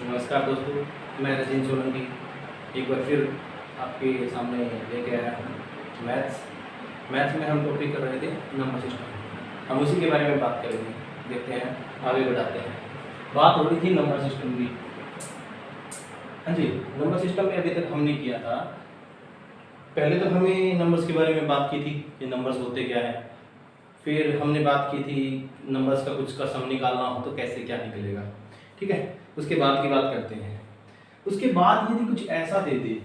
नमस्कार दोस्तों, मैं रजीन सोलंकी एक बार फिर आपके सामने लेके आया हूँ मैथ्स में हम टॉपिक कर रहे थे नंबर सिस्टम। हम उसी के बारे में बात करेंगे। देखते हैं, आगे बढ़ाते हैं। बात हो रही थी नंबर सिस्टम की। हाँ जी, नंबर सिस्टम में अभी तक हमने किया था। पहले तो हमें नंबर्स के बारे में बात की थी कि नंबर्स होते क्या है। फिर हमने बात की थी नंबर्स का कुछ का सम निकालना हो तो कैसे क्या निकलेगा। ठीक है, उसके बाद की बात करते हैं। उसके बाद यदि कुछ ऐसा दे दे,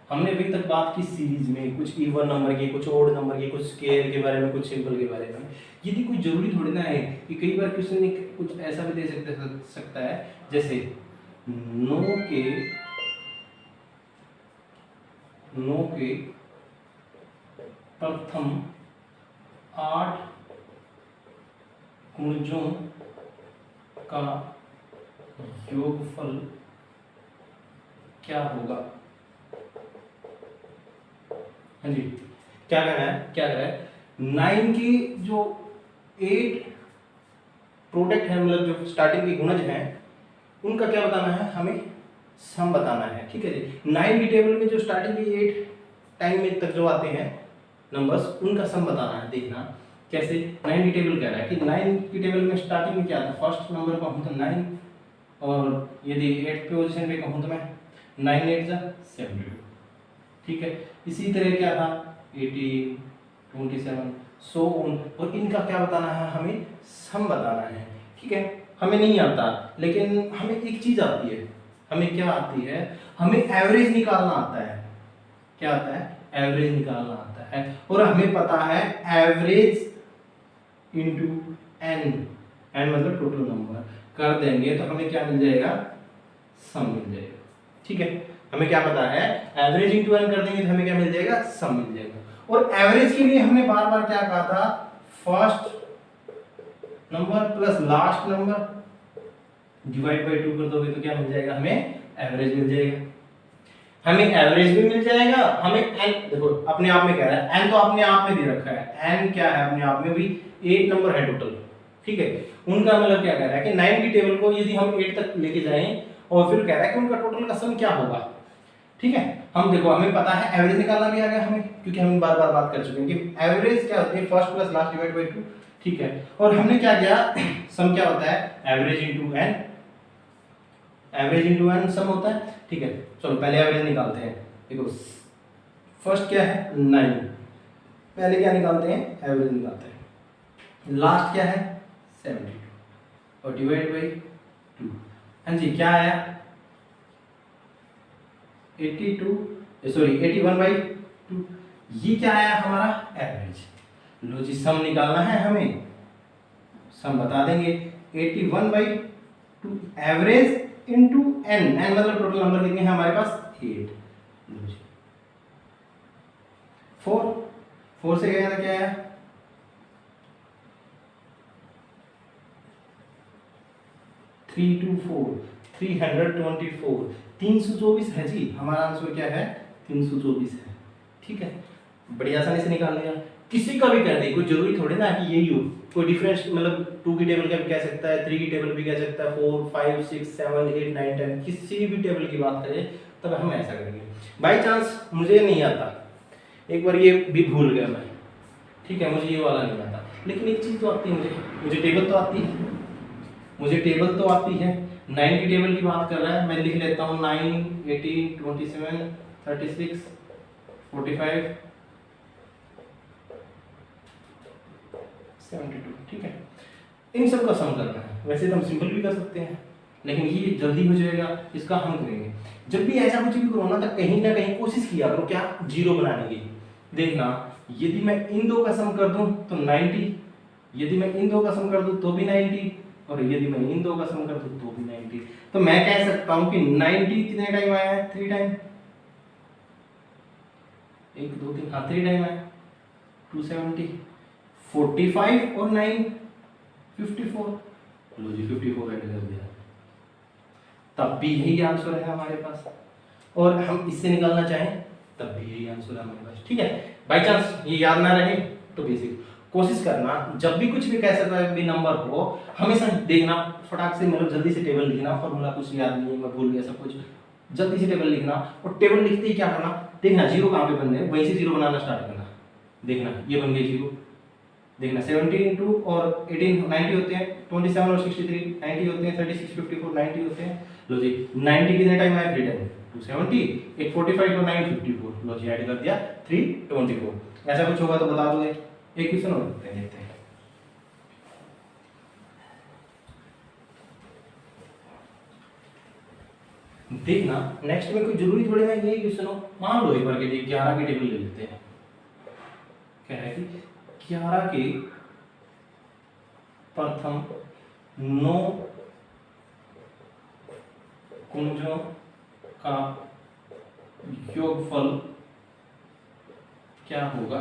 हमने अभी तक बात की सीरीज में कुछ इवन नंबर की, कुछ ओड नंबर की, कुछ स्केयर के बारे में, कुछ सिंपल के बारे में। यदि कोई जरूरी थोड़ी ना है कि कई बार क्वेश्चन कुछ ऐसा भी दे सकता है जैसे नो के प्रथम 8 गुणजों का योगफल क्या होगा। हाँ जी, क्या कह रहा है 9 की जो 8 प्रोडक्ट है, मतलब जो स्टार्टिंग के गुणज हैं, उनका क्या बताना है, हमें सम बताना है। ठीक है जी, 9 की टेबल में जो स्टार्टिंग के 8 टाइम में तक जो आते हैं नंबर्स, उनका सम बताना है। देखना कैसे। 9 की टेबल कह रहा है कि 9 की टेबल में स्टार्टिंग में क्या था, फर्स्ट नंबर का हूँ तो 9, और यदि 8th पोजीशन पे कहूँ तो मैं 9 8 जा 72। ठीक है, इसी तरह क्या था 18 27 सो ऑन। और इनका क्या बताना है, हमें सम बताना है। ठीक है, हमें नहीं आता, लेकिन हमें एक चीज आती है। हमें क्या आती है, हमें एवरेज निकालना आता है। क्या आता है, एवरेज निकालना आता है। और हमें पता है एवरेज इंटू एन मतलब टोटल नंबर कर देंगे तो हमें क्या मिल जाएगा, सम मिल जाएगा। ठीक है, हमें क्या पता है, एवरेज इंटू एन कर देंगे तो हमें क्या मिल जाएगा, सम मिल जाएगा। और एवरेज के लिए हमने बार बार क्या कहा था, first number plus last number divide by 2 कर दोगे तो क्या मिल जाएगा, हमें एवरेज मिल जाएगा। हमें एवरेज भी मिल जाएगा, हमें एन देखो अपने आप में कह रहा है, एन तो अपने आप में दे रखा है। एन क्या है, अपने आप में भी 8 नंबर है टोटल। ठीक है, उनका मतलब क्या कह रहा है कि 9 की टेबल को यदि हम 8 तक लेके जाएं और फिर कह रहा है कि उनका टोटल का सम क्या होगा। ठीक है, हम देखो हमें पता है एवरेज निकालना भी आ गया हमें, क्योंकि हम बार बार बात कर चुके हैं कि एवरेज क्या होती है, first plus last divide by 2। ठीक है, और हमने क्या किया, सम क्या होता है, average into n, average into n sum होता है। ठीक है, चलो पहले एवरेज निकालते हैं। देखो फर्स्ट क्या है 9, पहले क्या निकालते हैं, एवरेज निकालते हैं। लास्ट क्या है 72 और डिवाइड बाय 2। हाँ जी, क्या आया 81 बाई 2। ये क्या आया हमारा एवरेज। लो जी, सम निकालना है हमें, सम बता देंगे 81 by 2 average into N, N मतलब टोटल नंबर कितने हैं हमारे पास 8। लो जी 4 से गया था, क्या आया 324 324 है जी। हमारा आंसर क्या है, 324 है। ठीक है, बड़ी आसानी से निकाल लिया। किसी का भी कर दे, कोई जरूरी थोड़ी ना कि यही हो। कोई डिफरेंस मतलब 2 की टेबल का भी कह सकता है, 3 की टेबल भी कह सकता है, 4 5 6 7 8 9 10 किसी भी टेबल की बात करें तब हम ऐसा करेंगे। बाई चांस मुझे नहीं आता, एक बार ये भी भूल गया मैं। ठीक है, मुझे ये वाला नहीं आता, लेकिन एक चीज तो आती है मुझे टेबल तो आती है, मुझे टेबल तो आती है। 9 की टेबल की बात कर रहा है, मैं लिख लेता हूँ 9 18 27 36 45 72। ठीक है, इन सब का सम करना है। वैसे तो हम सिंपल भी कर सकते हैं, लेकिन ये जल्दी हो जाएगा, इसका हम करेंगे। जब भी ऐसा कुछ भी करो ना, तो कहीं ना कहीं कोशिश किया करो क्या, जीरो बनाने की। देखना, यदि मैं इन दो का सम कर दूं तो 90, यदि मैं इन दो का सम कर दूं तो भी 90, और यदि मैं इन दो का सम कर दूं तो भी 90। तो मैं कह सकता हूं कि 90 कितने टाइम आया है, 3 टाइम, 1 2 3 हाँ 3 टाइम आया, 270 45 और 9 54। लो जी 54 ऐड कर दिया, तब भी यही आंसर है हमारे पास। और हम इससे निकालना चाहें तब भी यही आंसर है हमारे पास। ठीक है, बाई चांस ये याद ना रहे तो बेसिक कोशिश करना जब भी कुछ भी कैसा कोई भी नंबर हो, हमेशा देखना फटाक से, मतलब जल्दी से टेबल लिखना, फॉर्मूला कुछ याद नहीं, मैं भूल गया सब कुछ, जल्दी से टेबल लिखना, और टेबल लिखते ही क्या करना, देखना जीरो कहाँ पे बन रहे हैं, वहीं से जीरो बनाना स्टार्ट करना। देखना ये बन गए जीरो, देखना 70 इंटू और 18 90 होते हैं, 27 और 63 90 होते हैं, 36 54 90 होते हैं। लो जी 90 कितने टाइम आया, 3 टाइम, 270, एक 45 और 9 54, लो जी ऐड कर दिया 324। ऐसा कुछ होगा तो बता दोगे। एक क्वेश्चन और देखते हैं। देखना नेक्स्ट में कोई जरूरी थोड़ी ना ये क्वेश्चन हो, मान लो एक बार के लिए 11 की टेबल ले लेते हैं। क्या है कि 11 के प्रथम 9 कुंजों का योगफल क्या होगा।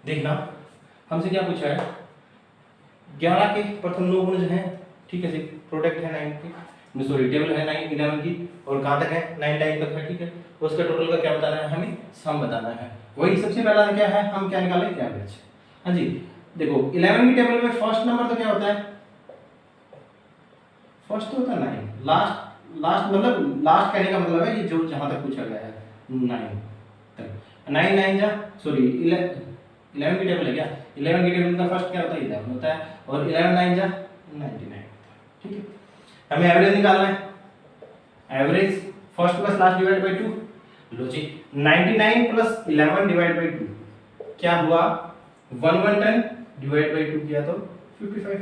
देखना हमसे क्या पूछा है, 11 के प्रथम 9 गुण हैं, ठीक है जी, प्रोडक्ट है 9 की, सॉरी टेबल है 9 11 की, और कहाँ तक है 9 टाइम तक है, ठीक है। उसका टोटल का क्या बताना है, हमें सम बताना है। वही सबसे पहला क्या है, हम क्या निकालेंगे, एवरेज। हाँ जी देखो 11 की टेबल में फर्स्ट नंबर तो क्या होता है, फर्स्ट तो होता है 9, लास्ट मतलब लास्ट कहने का मतलब है ये जो जहां तक पूछा गया है 9 तक, 9 9 जा सॉरी 11 की टेबल है क्या, 11 की टेबल का फर्स्ट क्या होता है 11 होता है, और 11 9 जा 99, ठीक है। हमें एवरेज निकालना है, average first plus last divide by 2, लो जी 99 प्लस 11 डिवाइड बाय 2 क्या हुआ, 1110 डिवाइड बाय 2 किया तो 55,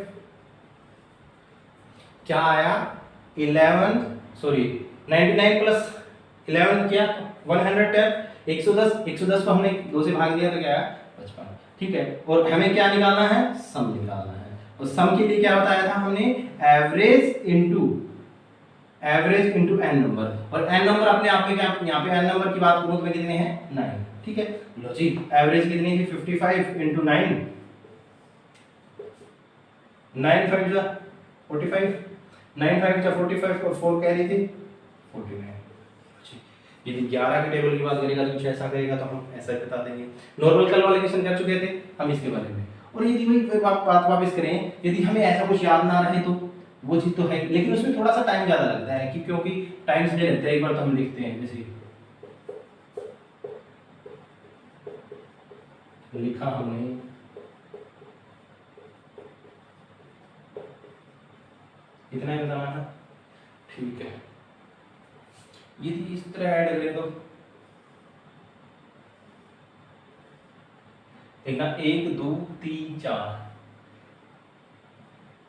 क्या आया 11 सॉरी 99 प्लस 11 किया 110, 110 को हमने 2 से भाग दिया तो क्या आया 55, ठीक है। और हमें क्या निकालना है, सम निकालना है, और सम के लिए क्या बताया था हमने, एवरेज इनटू एन नंबर, और एन नंबर अपने आप में क्या, यहाँ पे एन नंबर की बात करूं तो कितने हैं 9, ठीक है। लो जी एवरेज कितनी थी 55 इनटू 9, 9 5 जा 45, 9 5 जा 45 और 4 कह रही थी 49। यदि 11 के टेबल की बात करेगा तो कुछ ऐसा करेगा तो हम ऐसा ही बता देंगे। नॉर्मल कल वाले क्वेश्चन कर चुके थे हम इसके बारे में, और यदि वही बात वापस करें, यदि हमें ऐसा कुछ याद ना रहे तो वो चीज तो है, लेकिन उसमें थोड़ा सा टाइम ज्यादा लगता है कि क्योंकि टाइम से लगता है, एक बार तो हम लिखते हैं, जैसे लिखा हमने इतना ही बताना है, ठीक है। यदि इस तरह ऐड करें तो देखना 1 2 3 4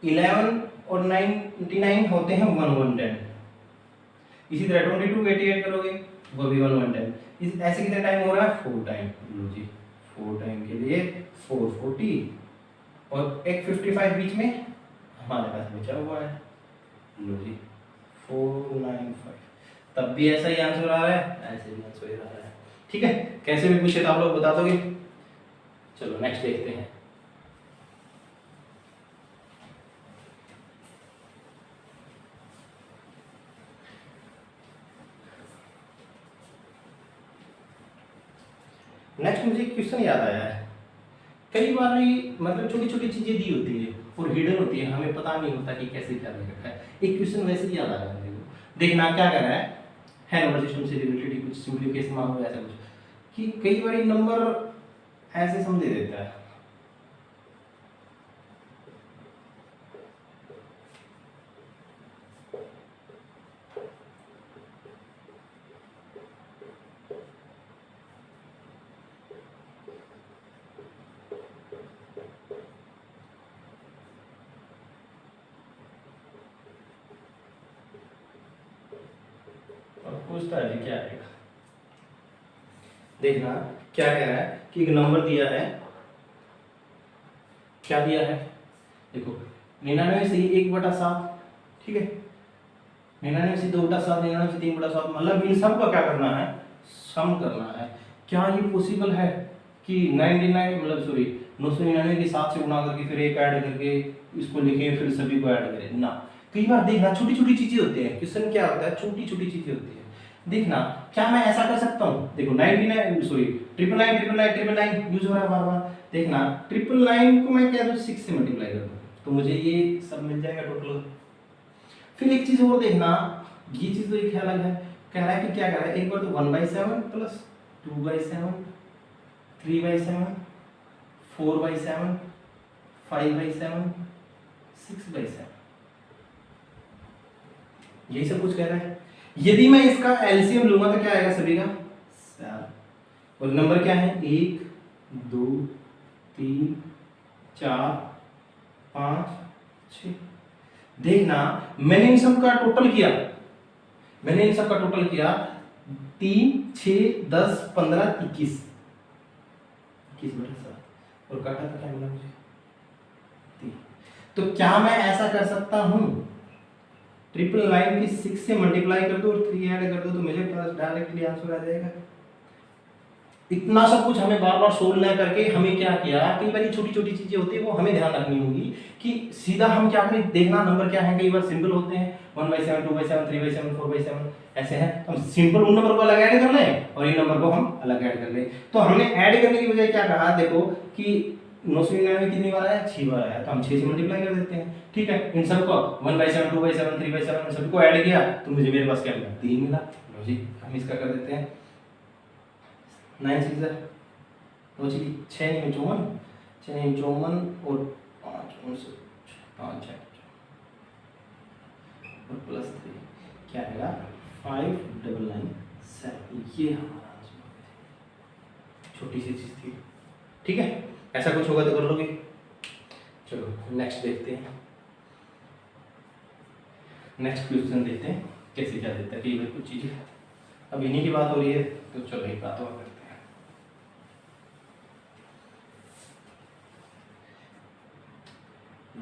11 और 99 होते हैं 1110, इसी तरह 22 88 करोगे वो भी 1110, इस ऐसे कितने टाइम हो रहा है 4 टाइम, लो जी 4 टाइम के लिए 440, और एक 55 बीच में हमारे पास बचा हुआ है, लो जी 495, तब भी ऐसा ही आंसर आ रहा है, ऐसे भी आंसर आ रहा है, ठीक है। कैसे भी पूछे तो आप लोग बता दोगे। चलो नेक्स्ट देखते हैं। नेक्स्ट मुझे क्वेश्चन याद आया है, कई बार ये मतलब छोटी छोटी चीजें दी होती है और हिडन होती है, हमें पता नहीं होता कि कैसे क्या दे रखा है। एक क्वेश्चन वैसे ही याद आ रहा है मेरे को, देखना क्या कर रहा है नंबर सिस्टम से रिलेटेड कुछ सिंपलीफिकेशन मांगो ऐसा कुछ, कि कई बार नंबर ऐसे समझे देता है, पूछता है क्या आएगा। देखना क्या कह रहा है कि एक नंबर दिया है, क्या दिया है, देखो 99 से 1/7, ठीक है, 99 से 2/7, 99 से 3/7, मतलब इन सब का क्या करना है, सम करना है। क्या ये पॉसिबल है कि 99 मतलब सॉरी 999 के 7 से गुणा करके फिर एक ऐड करके इसको लिखें फिर सभी को ऐड करें ना। कई बार देखना छोटी छोटी चीजें होती हैं, क्वेश्चन क्या होता है छोटी छोटी चीजें होती है। देखना क्या मैं ऐसा कर सकता हूँ, देखो 99 सॉरी 999 यूज हो रहा है बार बार। देखना 999 को मैं क्या दूँ 6 से मल्टीप्लाई कर दूँ तो मुझे ये सब मिल जाएगा टोटल। फिर एक चीज और देखना, ये चीज तो एक अलग है, कह रहा है कि क्या कह रहा है, एक बार तो 1/7 प्लस 2/7 3/7 4/7 5/7 6/7 यही सब कुछ कह रहा है। यदि मैं इसका एलसीएम लूंगा तो क्या आएगा सभी का 7 और नंबर क्या है 1 2 3 4 5 6। देखना मैंने इन सब का टोटल किया, 3 6 10 15 21 21/7 और काटा तो क्या मिला मुझे 3। तो क्या मैं ऐसा कर सकता हूं 999 की 6 से मल्टीप्लाई कर दो और 3 ऐड कर दो तो मेरे पास डायरेक्टली आंसर आ जाएगा। इतना सब कुछ हमें बार बार सोल्व ना करके हमें क्या किया, कई बार छोटी छोटी चीजें होती है वो हमें ध्यान रखनी होगी कि सीधा हम क्या करें, देखना नंबर क्या है, कई बार सिंपल होते हैं 1/7 2/7 3/7 4/7 ऐसे हैं, तो हम सिंपल उन नंबर को अलग ऐड कर लें और इन नंबर को हम अलग ऐड कर लें। तो हमने ऐड करने की बजाय क्या कहा, देखो कि 999 कितनी बार आया 6 बार आया तो हम 6 से मल्टीप्लाई कर देते हैं, ठीक है। इन सबको 1/7 2/7 3/7 सबको ऐड किया तो मुझे मेरे पास क्या मिला 3 मिला। लो जी हम इसका कर देते हैं 9 6 लो जी 6 नहीं 54 6 नहीं 54 और 5 5 6 और प्लस 3 क्या आएगा 5997। ये हमारा आंसर है, छोटी सी चीज थी, ठीक है। ऐसा कुछ होगा तो कर लोगे। चलो नेक्स्ट देखते हैं, नेक्स्ट क्वेश्चन देखते हैं कैसे क्या देता है। कई बार कुछ चीजें अब इन्हीं की बात हो रही है तो चलो एक बात और करते हैं।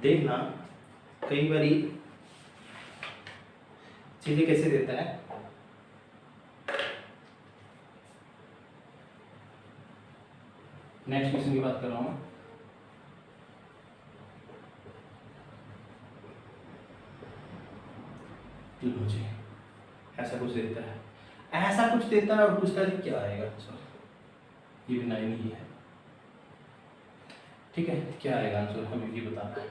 देखना कई बारी चीजें कैसे देता है। नेक्स्ट क्वेश्चन की बात कर रहा हूं। लो जी ऐसा कुछ देता है, ऐसा कुछ देता है और पूछता है क्या आएगा आंसर, ये भी 9 ही है, ठीक है। क्या आएगा आंसर हमें ये बताना है।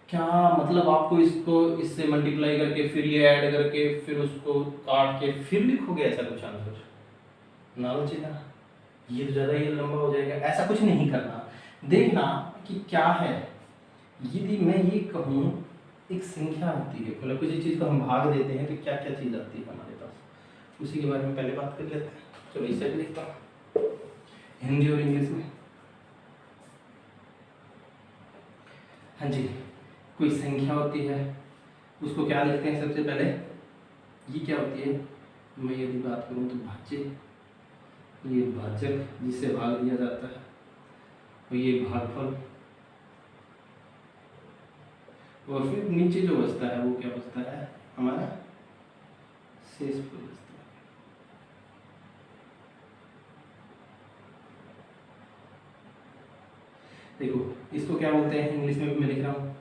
क्या मतलब आपको इसको इससे मल्टीप्लाई करके फिर ये ऐड करके फिर उसको काट के फिर लिखोगे ऐसा कुछ आंसर, ना बचे ना, ये तो ज़्यादा ही लंबा हो जाएगा। ऐसा कुछ नहीं करना। देखना कि क्या है, यदि मैं ये कहूँ एक संख्या होती है, मतलब किसी चीज़ को हम भाग देते हैं तो क्या क्या चीज़ आती है हमारे पास, उसी के बारे में पहले बात कर लेते हैं। चलो इसे भी लिखता हूँ हिंदी और इंग्लिश में। हाँ जी, कोई संख्या होती है उसको क्या लिखते हैं सबसे पहले, ये क्या होती है, मैं यदि बात करूँ तो भाज्य, ये भाजक जिससे भाग दिया जाता है, और ये भागफल, और फिर नीचे जो बचता है वो क्या बचता है हमारा शेषफल बचता है। देखो इसको क्या बोलते हैं इंग्लिश में भी मैं लिख रहा हूँ,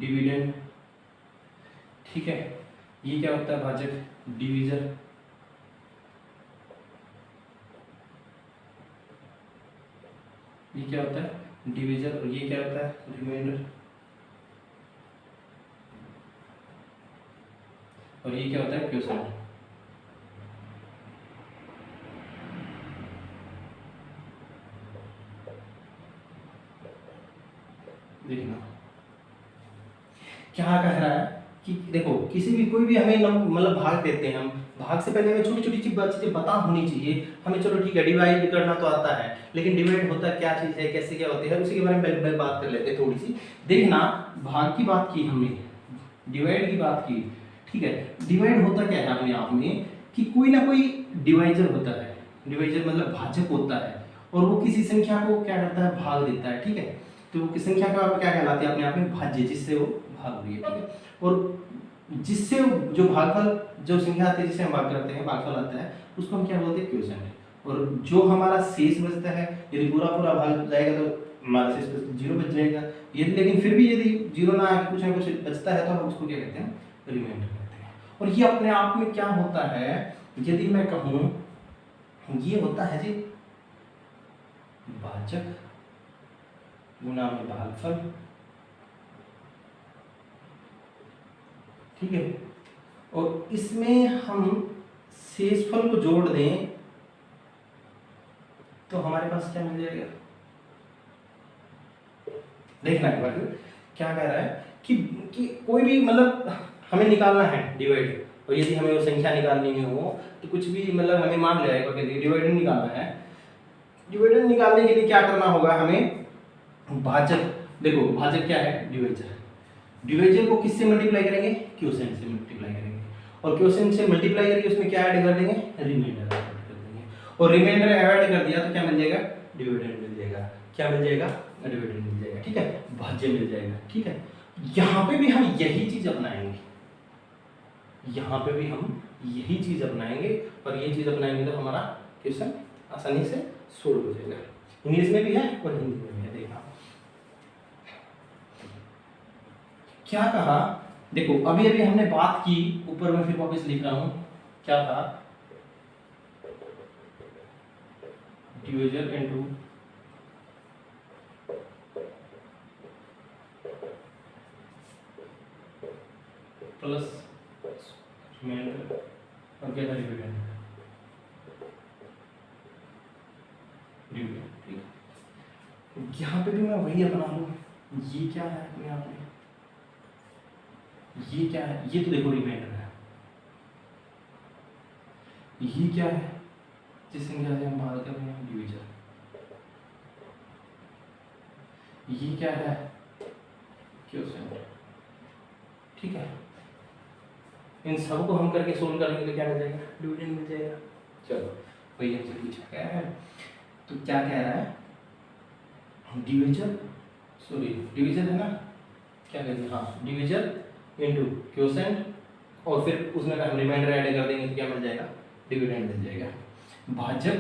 डिविडेंड, ठीक है। ये क्या होता है भाजक, डिवीजर, ये क्या होता है डिवीजर, और ये क्या होता है रिमाइंडर, और ये क्या होता है क्वोशिएंट। देखना क्या कह रहा है कि देखो किसी भी कोई भी हमें मतलब भाग देते हैं, हम भाग से पहले हमें छोटी छोटी चीजें पता होनी चाहिए हमें। चलो ठीक है डिवाइड करना तो आता है, लेकिन डिवाइड होता क्या चीज है, कैसे क्या होती है, उसी के बारे में पहले बात कर लेते हैं थोड़ी सी। देखना भाग की बात की हमने, डिवाइड की बात की, ठीक है। डिवाइड होता क्या है अपने आप में कि कोई ना कोई डिवाइजर होता है, डिवाइजर मतलब भाजक होता है, और वो किसी संख्या को क्या करता है भाग देता है, ठीक है। तो किस संख्या का क्या कहलाती है अपने आप में भाज्य, जिससे वो भाग रही है, ठीक है। और जिससे जो भागफल जो संख्या आती है जिसे हम भाग करते हैं भागफल आता है उसको हम क्या बोलते हैं क्वोशिएंट। और जो हमारा शेष बचता है यदि पूरा पूरा भाग जाएगा तो हमारा शेष जीरो बच जाएगा। ये लेकिन फिर भी यदि जीरो ना आके कुछ ना कुछ बचता है तो हम उसको क्या कहते हैं, रिमाइंडर कहते हैं। और ये अपने आप में क्या होता है, यदि मैं कहूँ ये होता है जी भाजक गुना में भागफल, ठीक है। और इसमें हम शेषफल को जोड़ दें तो हमारे पास क्या मिल जाएगा, देखना एक बार क्या कह रहा है कि कोई भी मतलब हमें निकालना है डिवाइड, और यदि हमें वो संख्या निकालनी हो तो कुछ भी मतलब हमें मान लिया कि डिवाइडेंड निकालना है। डिवाइडेंड निकालने के लिए क्या करना होगा हमें, भाजक, देखो भाजक क्या है, डिवाइजर। डिवाइजर को किससे मल्टीप्लाई करेंगे, क्वोशिएंट से मल्टीप्लाई करेंगे, और क्वोशिएंट से मल्टीप्लाई करके उसमें क्या ऐड कर देंगे, रिमाइंडर ऐड कर देंगे। और रिमाइंडर ऐड कर दिया तो क्या मिल जाएगा, डिविडेंड मिल जाएगा। क्या मिल जाएगा, डिविडेंड मिल जाएगा, ठीक है, भाज्य मिल जाएगा, ठीक है। यहाँ पे भी हम यही चीज अपनाएंगे, यहाँ पे भी हम यही चीज अपनाएंगे, और ये चीज अपनाएंगे तो हमारा क्वेश्चन आसानी से सोल्व हो जाएगा। इंग्लिश में भी है और हिंदी में भी है। देखना क्या कहा, देखो अभी अभी हमने बात की, ऊपर में फिर वापस लिख रहा हूं, क्या था, डिवीजन इनटू प्लस रिमाइंडर और क्या था, डिविडेंड, डिविडेंड, ठीक है। यहाँ पे भी मैं वही अपना लूं, ये क्या है अपने आप में, ये क्या है, ये तो देखो रिमाइंडर है, ये क्या है, जिस संख्या से हम बात कर रहे हैं, डिवीजन, ये क्या है, क्वोशिएंट, ठीक है। इन सब को हम करके सोल्व करेंगे तो क्या मिल जाएगा, डिविडेंड मिल जाएगा। चलो वही हमसे पूछा गया है, तो क्या कह रहा है, डिवीजन, सॉरी डिवीजन है ना, क्या करेंगे, हाँ डिवीजन इनटू क्वोशिएंट, और फिर उसमें हम रिमाइंडर ऐड कर देंगे तो क्या मिल जाएगा, डिविडेंड मिल जाएगा। भाजक,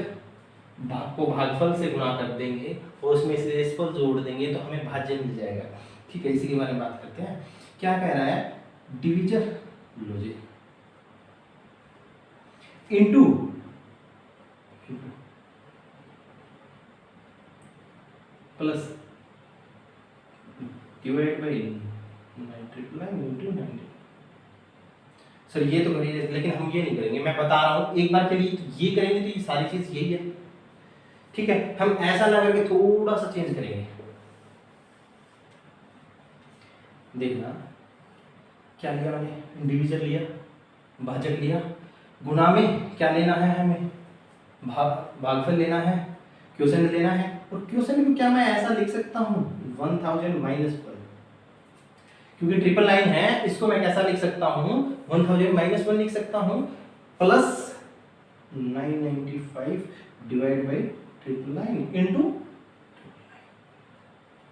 भाग को भागफल से गुणा कर देंगे और उसमें से शेषफल जोड़ देंगे तो हमें भाज्य मिल जाएगा, ठीक है। इसी के बारे में बात करते हैं। क्या कह रहा है, डिवीजन लो जी into plus divide by triple line into 90। Sir ये तो करिए, लेकिन हम ये नहीं करेंगे, मैं बता रहा हूं एक बार के लिए, तो ये करेंगे तो ये सारी चीज यही है, ठीक है। हम ऐसा ना करके थोड़ा सा चेंज करेंगे, देखना क्या लिया मैंने, डिवीजन लिया, भाजक लिया, गुणा में क्या लेना है हमें, भागफल लेना है, क्वोशिएंट लेना है, और क्वोशिएंट को क्या मैं ऐसा लिख सकता हूँ 1000 माइनस 1, क्योंकि ट्रिपल लाइन है, इसको मैं कैसा लिख सकता हूँ 1000 माइनस 1 लिख सकता हूँ, plus 995 divide by triple line into,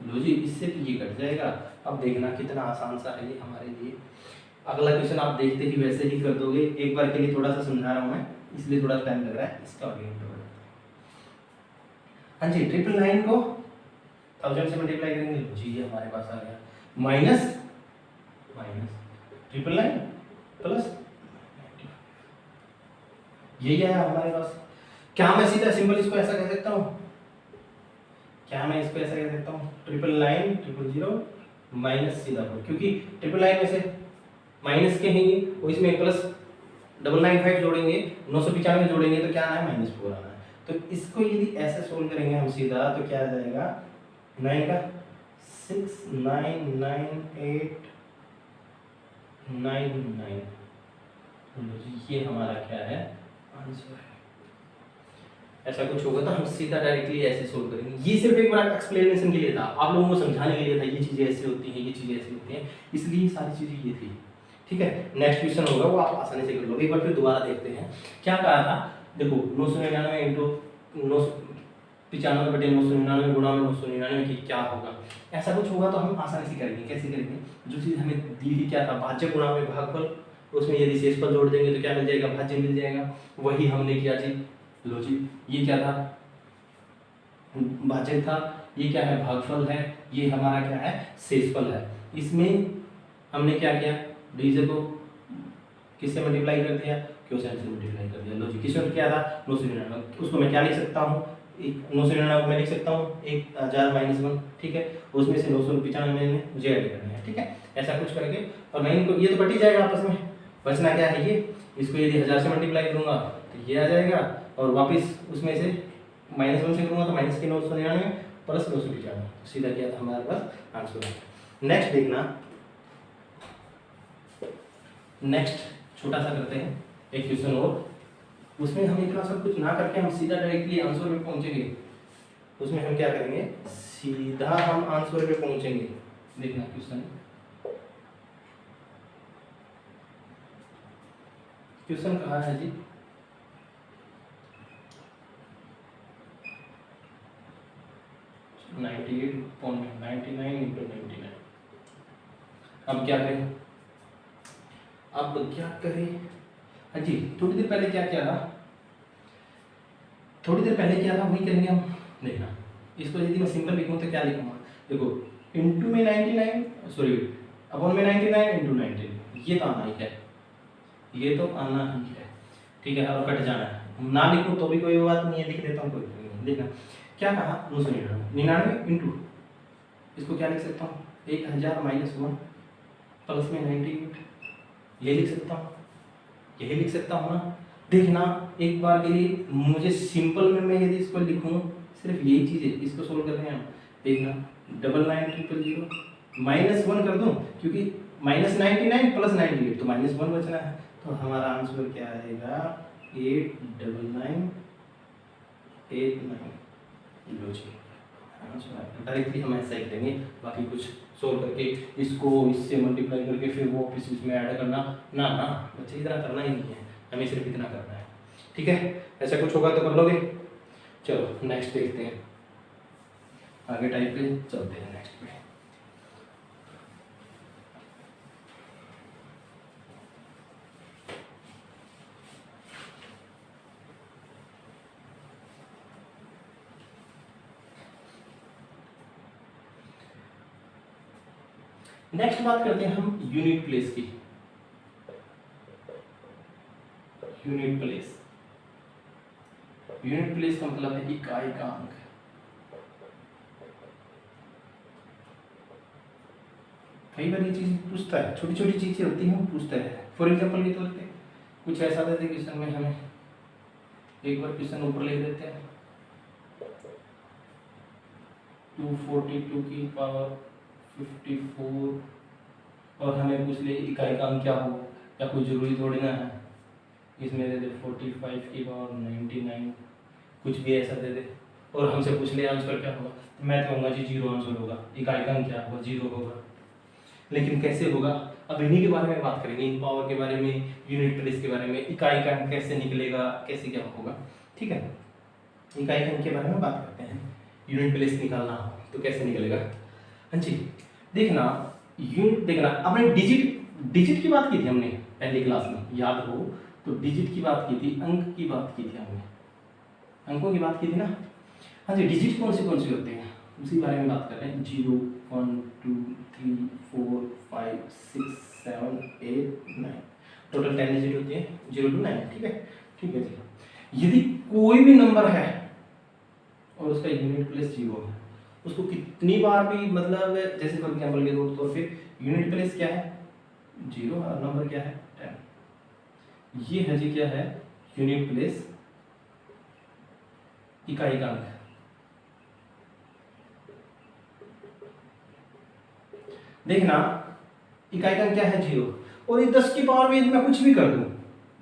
लो जी इससे तो ये कट जाएगा। अब देखना कितना आसान सा है ये हमारे लिए। अगला क्वेश्चन आप देखते ही वैसे ही कर दोगे, एक बार के लिए थोड़ा सा समझा रहा हूं मैं, इसलिए थोड़ा टाइम लग रहा है, इसका आगे हाँ जी, ट्रिपल लाइन को 1000 से मल्टीप्लाई करेंगे, लो जी ये हमारे पास आ गया, minus minus triple line plus, यही आया हमारे पास। क्या मैं सीधा सिंपल इसको ऐसा कह सकता हूँ, क्या मैं इसको ऐसा कह सकता हूँ, ट्रिपल लाइन 000 माइनस सीधा 4, क्योंकि ट्रिपल लाइन में से माइनस के हैं और इसमें प्लस 995 जोड़ेंगे, 995 जोड़ेंगे तो क्या आना है, -4 आना है। तो इसको यदि ऐसे सोल्व करेंगे हम सीधा तो क्या आ जाएगा, 9 का 699899, ये हमारा क्या है, आंसर है। ऐसा कुछ होगा तो हम सीधा डायरेक्टली ऐसे सोल्व करेंगे। ये सिर्फ एक बार एक्सप्लेनेशन के लिए था, आप लोगों को समझाने के लिए था, ये चीजें ऐसी होती हैं, ये चीजें ऐसी होती हैं, इसलिए सारी चीजें ये थी, ठीक है। नेक्स्ट क्वेश्चन होगा वो आप आसानी से कर लोगे। एक बार फिर दोबारा देखते हैं क्या कहा था, देखो 999 इंटू 95 बटे 999 गुणा में 999 की क्या होगा, ऐसा कुछ होगा तो हम आसानी से करेंगे। कैसे करेंगे, जो चीज़ हमें दी थी क्या था, भाज्य गुणा में भागफल, उसमें यदि शेषफल जोड़ देंगे तो क्या मिल जाएगा, भाज्य मिल जाएगा। वही हमने किया जी, लो जी ये क्या था, भाजक था, ये क्या है भागफल है, ये हमारा क्या है शेषफल है। इसमें हमने क्या किया, डिवीजन को किससे मल्टीप्लाई कर दिया, क्वोशिएंट से मल्टीप्लाई कर दिया। लो जी क्वोशिएंट क्या था 999, उसको मैं क्या लिख सकता हूँ, 999 को मैं लिख सकता हूँ 1000 - 1, ठीक है, उसमें से 995 में मुझे ऐड करना है, ठीक है, ऐसा कुछ करके। और मैं इनको, ये तो बट ही जाएगा आपस में, बचना क्या है ये, इसको यदि 1000 से मल्टीप्लाई करूंगा तो ये आ जाएगा, और वापस उसमें से -1 से करूंगा तो माइनस के 999 प्लस 995, सीधा किया था हमारे पास आंसर है। नेक्स्ट देखना, नेक्स्ट छोटा सा करते हैं एक क्वेश्चन और, उसमें हम इतना सब कुछ ना करके हम सीधा डायरेक्टली आंसर पे पहुंचेंगे। उसमें हम क्या करेंगे, सीधा हम आंसर पे पहुंचेंगे। देखना क्वेश्चन, क्वेश्चन कहाँ है जी, (98.99 × 99). अब क्या करें, अब क्या करें, हाँ जी थोड़ी देर पहले क्या किया था, थोड़ी देर पहले क्या था वही करेंगे हम। देखना इसको यदि मैं सिंपल लिखूँ तो क्या लिखूंगा, देखो इनटू में 99, सॉरी अपॉन में 99 इंटू 19, ये तो आना ही है, ये तो आना ही है, ठीक है, और कट जाना है। ना लिखूँ तो भी कोई बात नहीं है, लिख देता हूँ कोई नहीं। देखना क्या कहा 999 इंटू, इसको क्या लिख सकता हूँ 1000 - 1 प्लस में 98, ये लिख सकता हूँ, यही लिख सकता हूँ ना। देखना एक बार के लिए मुझे सिंपल में मैं यदि इसको लिखूँ, सिर्फ यही चीज़ है, इसको सोल्व करते हैं। देखना 99,000 -1 कर दूँ, क्योंकि -99 प्लस 98 तो -1 बचना है, तो हमारा आंसर क्या आएगा 89989। लो जी आंसर डायरेक्टली हम ऐसा ही करेंगे, बाकी कुछ सोल्व करके इसको इससे मल्टीप्लाई करके फिर वो वापस इसमें ऐड करना ना ना, बच्चे इतना करना ही नहीं है, हमें सिर्फ इतना करना है, ठीक है। ऐसा कुछ होगा तो कर लोगे। चलो नेक्स्ट देखते हैं, आगे टाइप पे चलते हैं नेक्स्ट पे। नेक्स्ट बात करते हैं हम यूनिट प्लेस की। यूनिट प्लेस, यूनिट प्लेस का मतलब है इकाई का अंक। कई बार ये चीज पूछता है, छोटी छोटी चीजें होती हैं पूछता है। फॉर एग्जांपल के तौर पे कुछ ऐसा दे दे क्वेश्चन में, हमें एक बार क्वेश्चन ऊपर लिख देते हैं 242 की पावर 54, और हमें पूछ ले इकाई का अंक क्या हो, या कोई जरूरी थोड़ी ना है, इसमें दे दे 45 की पावर 99, कुछ भी ऐसा दे दे, और हमसे पूछ ले आंसर क्या होगा, तो मैं कहूँगा जी 0 आंसर होगा, इकाई का अंक क्या होगा 0 होगा। लेकिन कैसे होगा, अब इन्हीं के बारे में बात करेंगे, इन पावर के बारे में, यूनिट प्लेस के बारे में, इकाई का अंक कैसे निकलेगा, कैसे क्या होगा, ठीक है। इकाई का अंक के बारे में बात करते हैं। यूनिट प्लेस निकालना हो तो कैसे निकलेगा, हाँ जी। देखना यूनिट, देखना आपने डिजिट की बात की थी हमने पहली क्लास में, याद हो तो डिजिट की बात की थी, अंक की बात की थी हमने, अंकों की बात की थी ना। हाँ जी, डिजिट कौन से होते हैं उसी बारे में बात कर रहे हैं। 0 1 2 3 4 5 6 7 8 9, टोटल 10 डिजिट होती है 0 to 9, ठीक है, ठीक है जी। यदि कोई भी नंबर है और उसका यूनिट प्लेस 0 है, उसको कितनी बार भी, मतलब जैसे फॉर एग्जांपल के तौर पे यूनिट प्लेस क्या है 0 और नंबर क्या है 10, ये है जी क्या है यूनिट प्लेस, इकाई का अंक। देखना इकाई का अंक क्या है 0, और ये 10 की पावर में यदि मैं कुछ भी कर दूं,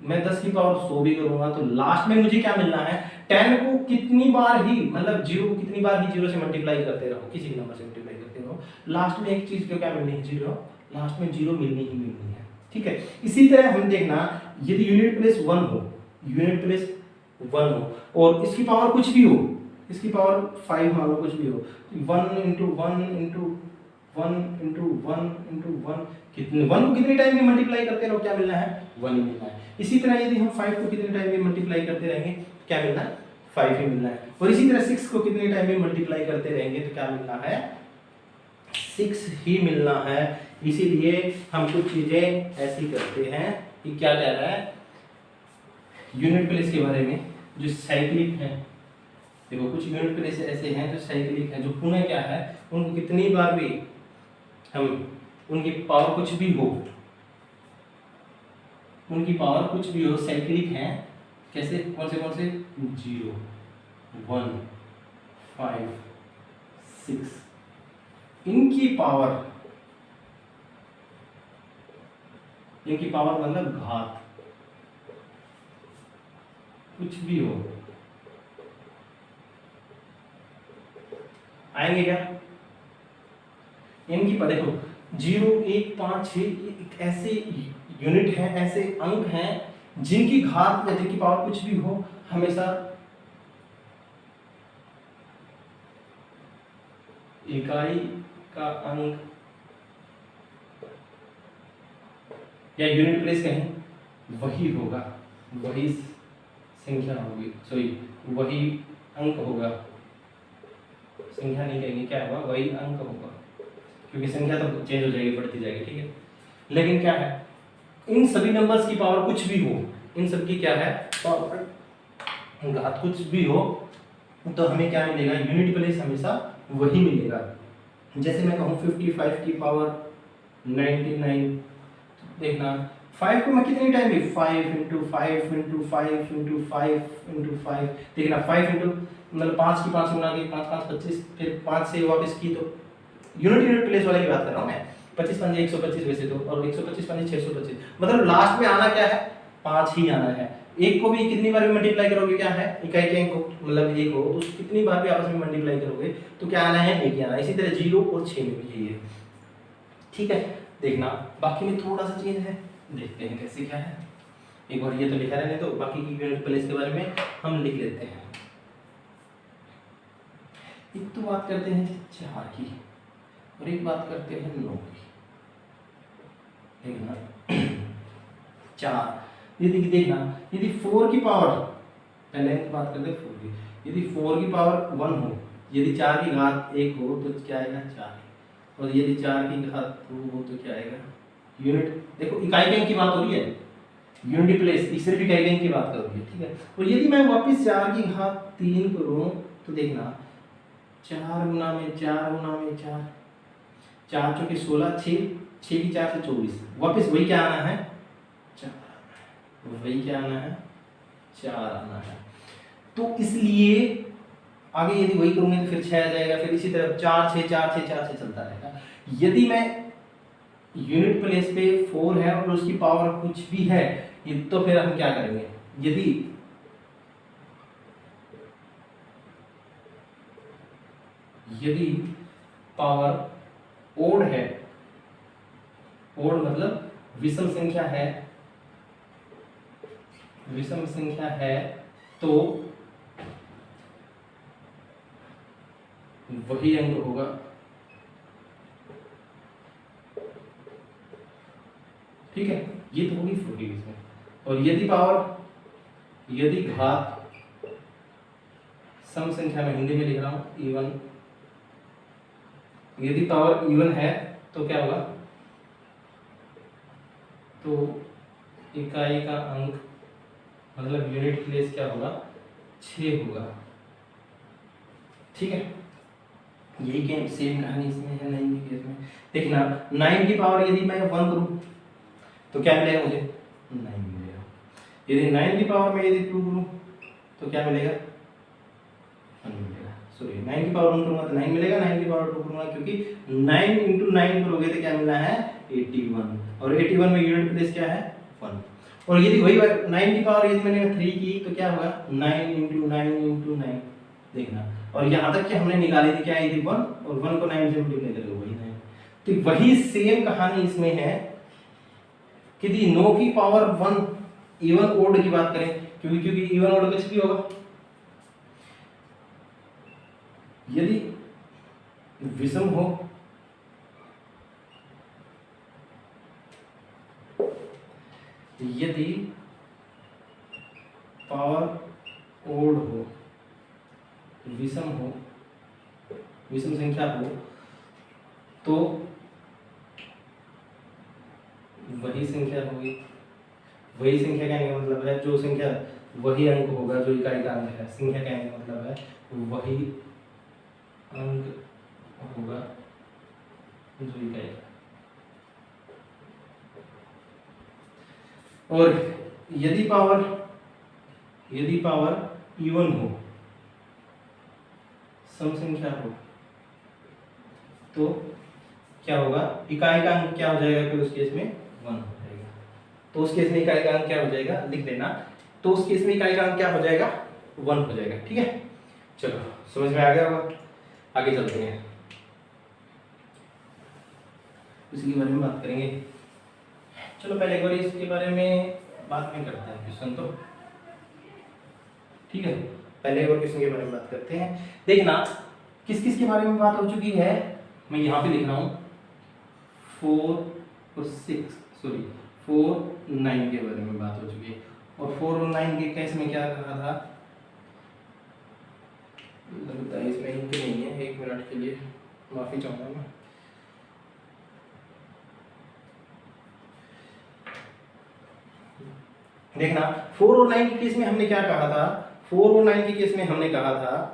मैं 10 की पावर 100 भी करूंगा तो लास्ट में मुझे क्या मिलना है, 10 को कितनी बार ही, मतलब 0 को कितनी बार ही 0 से मल्टीप्लाई करते रहो, किसी भी नंबर से मल्टीप्लाई करते रहो, लास्ट में एक चीज क्या मिलनी है 0, लास्ट में 0 मिलनी ही मिलनी है, ठीक है। इसी तरह हम देखना यदि यूनिट प्लेस 1 हो, यूनिट प्लेस 1 हो और इसकी पावर कुछ भी हो, इसकी पावर 5 मान लो, कुछ भी हो, 1 into 1 into 1 into 1 into 1, कितने 1 को कितने टाइम में मल्टीप्लाई करते रहो, क्या मिलना है 1 ही मिलना है। इसी तरह यदि हम 5 को कितने टाइम में मल्टीप्लाई करते रहेंगे, क्या मिलना है 5 ही मिलना है। और इसी तरह 6 को कितने टाइम में मल्टीप्लाई करते रहेंगे तो क्या मिलना है, 6 ही मिलना है। इसीलिए हम कुछ चीजें ऐसी करते हैं कि क्या कह रहा है यूनिट प्लेस के बारे में, जो साइक्लिक है। देखो कुछ यूनिट प्लेस ऐसे हैं जो साइक्लिक है, जो पुनः क्या है, उनको कितनी बार भी हम उनकी पावर कुछ भी हो, उनकी पावर कुछ भी हो साइक्लिक हैं। कैसे, कौन से 0 1 5 6, इनकी पावर मतलब घात कुछ भी हो आएंगे क्या, इनकी देखो 0 1 5 6 ऐसे यूनिट हैं, ऐसे अंक हैं जिनकी घात या जिनकी पावर कुछ भी हो हमेशा इकाई का अंक या यूनिट प्लेस कहें वही होगा, वही संख्या होगी, सॉरी वही अंक होगा, संख्या नहीं कहेंगे, क्या होगा, वही अंक होगा, क्योंकि संख्या तो चेंज हो जाएगी, बढ़ती जाएगी, ठीक है। लेकिन क्या है, इन सभी नंबर्स की पावर कुछ भी हो, इन सब की क्या है पावर घात कुछ भी हो, तो हमें क्या मिलेगा, यूनिट प्लेस हमेशा वही मिलेगा। जैसे मैं कहूँ 55 की पावर 99, देखना 5 को मैं कितने टाइम भी 5 × 5 × 5 × 5 × 5, देखना 5 इंटू मतलब 5 की 5 गुना की 5 5 25, फिर 5 से वापस की, तो यूनिट प्लेस वाले की बात कर रहा हूँ मैं। 25 5 125 वैसे तो, और 125 5 625, मतलब लास्ट में आना क्या है, 5 ही आना है। एक को भी कितनी बार भी मल्टीप्लाई करोगे, क्या है इकाई के अंक को, मतलब एक हो तो उसको कितनी बार भी आपस में मल्टीप्लाई करोगे तो क्या आना है, एक ही आना है। इसी तरह 0 और 6 में भी यही है, ठीक है। देखना बाकी में थोड़ा सा चेंज है, देखते हैं कैसे क्या है। एक बार ये तो लिखा रहने तो बाकी की यूनिट प्लेस के बारे में हम लिख लेते हैं। एक तो बात करते हैं 4 की और एक बात करते हैं 9 की। देखना 4, यदि देखना यदि 4 की पावर, पहले हम बात करते हैं 4 की, यदि 4 की पावर 1 हो, यदि 4 की घात 1 हो तो क्या आएगा 4, और यदि 4 की घात 2 हो तो क्या आएगा यूनिट। देखो इकाई के अंक की बात हो रही है, यूनिट प्लेस इस सिर्फ इकाई के अंक की बात कर रही है, ठीक है। और यदि मैं वापस 4 की घात 3 करूं तो देखना 4 गुना में 4 गुना में 4, 4 चौके 16, 6 की 4 से 24, वापस वही क्या आना है 4, वही क्या आना है 4 आना है। तो इसलिए आगे यदि वही करूंगे तो फिर 6 आ जाएगा, फिर इसी तरह 4 6 4 6 4 से चलता रहेगा। यदि मैं यूनिट प्लेस पे 4 है और उसकी पावर कुछ भी है तो फिर हम क्या करेंगे, यदि पावर ओड है, ओड मतलब विषम संख्या है, विषम संख्या है तो वही अंक होगा, ठीक है। ये तो होगी 40 इसमें। और यदि घात सम संख्या में, हिंदी में लिख रहा हूं इवन, यदि पावर इवन है तो क्या होगा, तो इकाई का अंक मतलब यूनिट प्लेस क्या होगा 6 होगा, ठीक है। यही के सेम कहानी इसमें है 9 के केस में। देखना 9 की पावर यदि मैं 1 करूं तो क्या मिलेगा मुझे 9 मिलेगा। यदि 9 की पावर में यदि 2 करूं तो क्या मिलेगा 1 मिलेगा। सॉरी 9 की पावर 1 करूंगा तो 9 मिलेगा, 9 की पावर 2 करूंगा क्योंकि 9 × 9 करोगे तो क्या मिलना है 81, और 81 में यूनिट प्लेस क्या है 1। और यदि वही 9 की पावर यदि मैंने 3 की तो क्या होगा 9 × 9 × 9, देखना। और यहाँ तक कि हमने निकाली थी क्या यदि 1, और 1 को 9 से मल्टीप्लाई करोगे वही 9। तो वही सेम कहानी इसमें है कि यदि 9 की पावर 1 इवन ओड की बात करें, क्योंकि इवन ओड कुछ भी होगा, यदि विषम हो यदि पावर ओड हो विषम संख्या हो तो वही संख्या होगी। वही संख्या कहने का मतलब है जो संख्या वही अंक होगा जो इकाई का अंक है। संख्या कहने का मतलब है वही अंक होगा जो इकाई का। और यदि पावर इवन हो, सम संख्या हो, तो क्या होगा, इकाई का अंक क्या हो जाएगा, फिर उस केस में 1 हो जाएगा। तो उस केस में इकाई का अंक क्या हो जाएगा, लिख लेना। तो उस केस में इकाई का अंक क्या हो जाएगा, 1 हो जाएगा। ठीक है, चलो समझ में आ गया होगा। आगे चलते हैं, इसी के बारे में बात करेंगे। चलो पहले एक बार इसके बारे में बात में करते हैं क्वेश्चन तो, ठीक है। पहले एक बार क्वेश्चन के बारे में बात करते हैं। देखना किस किस के बारे में बात हो चुकी है, मैं यहाँ पे लिख रहा हूँ 4 और 9 के बारे में बात हो चुकी है। और 4 और 9 के केस में क्या कहा था, लगता है इसमें इंक नहीं है, 1 मिनट के लिए माफी चाहूंगा मैं। देखना 4 और 9 के केस में हमने क्या कहा था, 4 और 9 के केस में हमने कहा था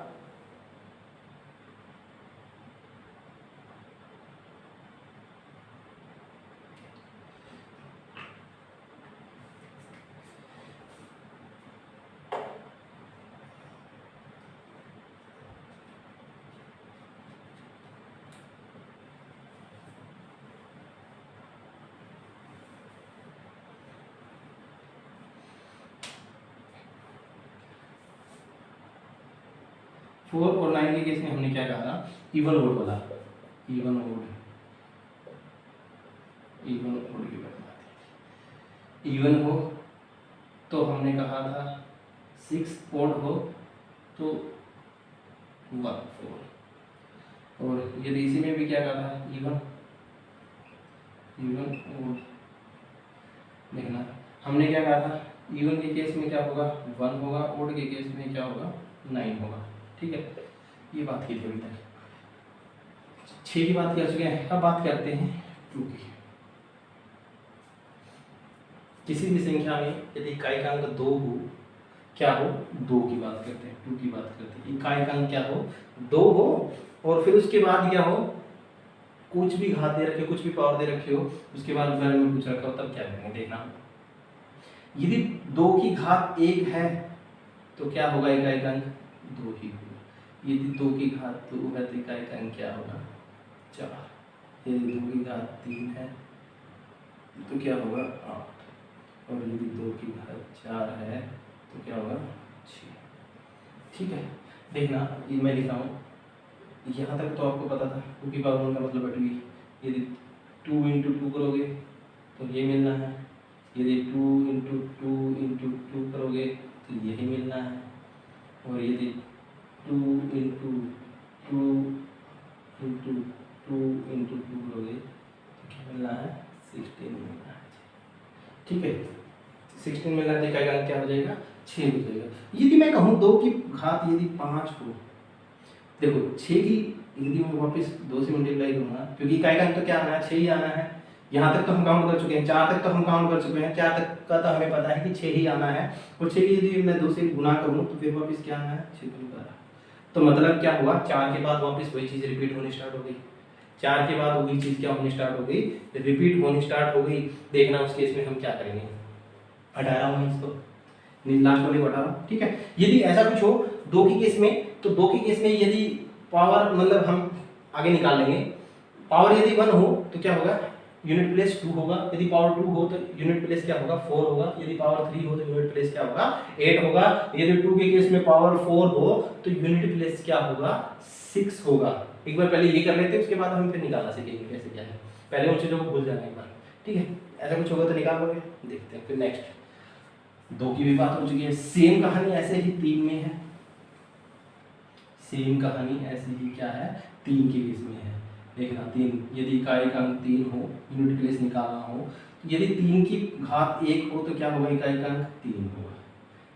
4 और 9 के केस में हमने क्या कहा था, इवन ओड वाला, इवन ओड की बात। इवन हो तो हमने कहा था 6, ओड हो तो 1 4। और यदि इसी में भी क्या कहा था, इवन ओड, देखना हमने क्या कहा था, इवन के केस में क्या होगा 1 होगा, ओड के केस में क्या होगा 9 होगा। ठीक है, ये बात की थी अभी तक। 6 की बात कर चुके हैं, अब बात करते हैं 2 की। किसी भी संख्या में यदि इकाई का अंक 2 हो, क्या हो, 2 की बात करते हैं, 2 की बात करते हैं। इकाई का अंक क्या हो, 2 हो, और फिर उसके बाद क्या हो, कुछ भी घात दे रखे, कुछ भी पावर दे रखे हो, उसके बाद बारे में कुछ रखा हो, तब क्या करेंगे देखना। यदि 2 की घात 1 है तो क्या होगा, इकाई का अंक 2 ही होगा। यदि 2 की घात 2 है तो इकाई का अंक क्या होगा, 4। यदि 2 की घात 3 है तो क्या होगा, 8। और यदि 2 की घात 4 है तो क्या होगा, 6। ठीक है, देखना ये मैं लिख रहा हूँ, यहाँ तक तो आपको पता था 2 की पावर 1 का मतलब बैठेगी। यदि 2 × 2 करोगे तो ये मिलना है, यदि 2 × 2 × 2 करोगे तो यही मिलना है, और यदि 2 × 2 × 2 करोगे तो क्या मिलना है, 16 मिलना है। ठीक है, 16 मिलना है, इकाई का अंक क्या हो जाएगा, 6 हो जाएगा। यदि मैं कहूँ 2 की घात यदि 5 हो, देखो 6 की यदि मैं वापस 2 से मल्टीप्लाई करूँगा, क्योंकि इकाई का अंक तो क्या आना है, 6 ही आना है। यहाँ तक तो हम काउंट कर चुके हैं, 4 तक तो हम काउंट कर चुके हैं, 4 तक का तो हमें पता है कि 6 ही आना है। और 6 की यदि मैं 2 से गुना करूँ तो फिर वापस क्या आना है, 6 × 12। तो मतलब क्या हुआ, 4 के बाद वापस वही चीज़ रिपीट होनी स्टार्ट हो गई। 4 के बाद वही चीज़ क्या होनी स्टार्ट हो गई, रिपीट होनी स्टार्ट हो गई। देखना उस केस में हम क्या करेंगे, हटा रहा हूँ इसको, लास्ट वाले को हटा रहा हूँ। ठीक है, यदि ऐसा कुछ हो 2 के केस में, तो 2 के केस में यदि पावर मतलब हम आगे निकाल लेंगे। पावर यदि 1 हो तो क्या होगा, यूनिट प्लेस 2 होगा। यदि पावर 2 हो तो यूनिट प्लेस क्या होगा, 4 होगा। यदि पावर 3 हो तो यूनिट प्लेस क्या होगा, 8 होगा। यदि 2 के केस में पावर 4 हो तो यूनिट प्लेस क्या होगा, 6 होगा। एक बार पहले ये कर लेते हैं, उसके बाद हम फिर निकालना सीखेंगे कैसे क्या है। पहले उन चीज़ों को भूल जाना एक बार, ठीक है। ऐसा कुछ होगा तो निकाल लोगे, देखते हैं। फिर नेक्स्ट 2 की भी बात हो चुकी है। सेम कहानी ऐसे ही 3 में है, सेम कहानी ऐसे ही क्या है, 3 के केस में है। देखना 3, यदि इकाई का अंक 3 हो, यूनिट प्लेस निकालना हो, यदि 3 की घात 1 हो तो क्या होगा, इकाई का अंक 3 होगा।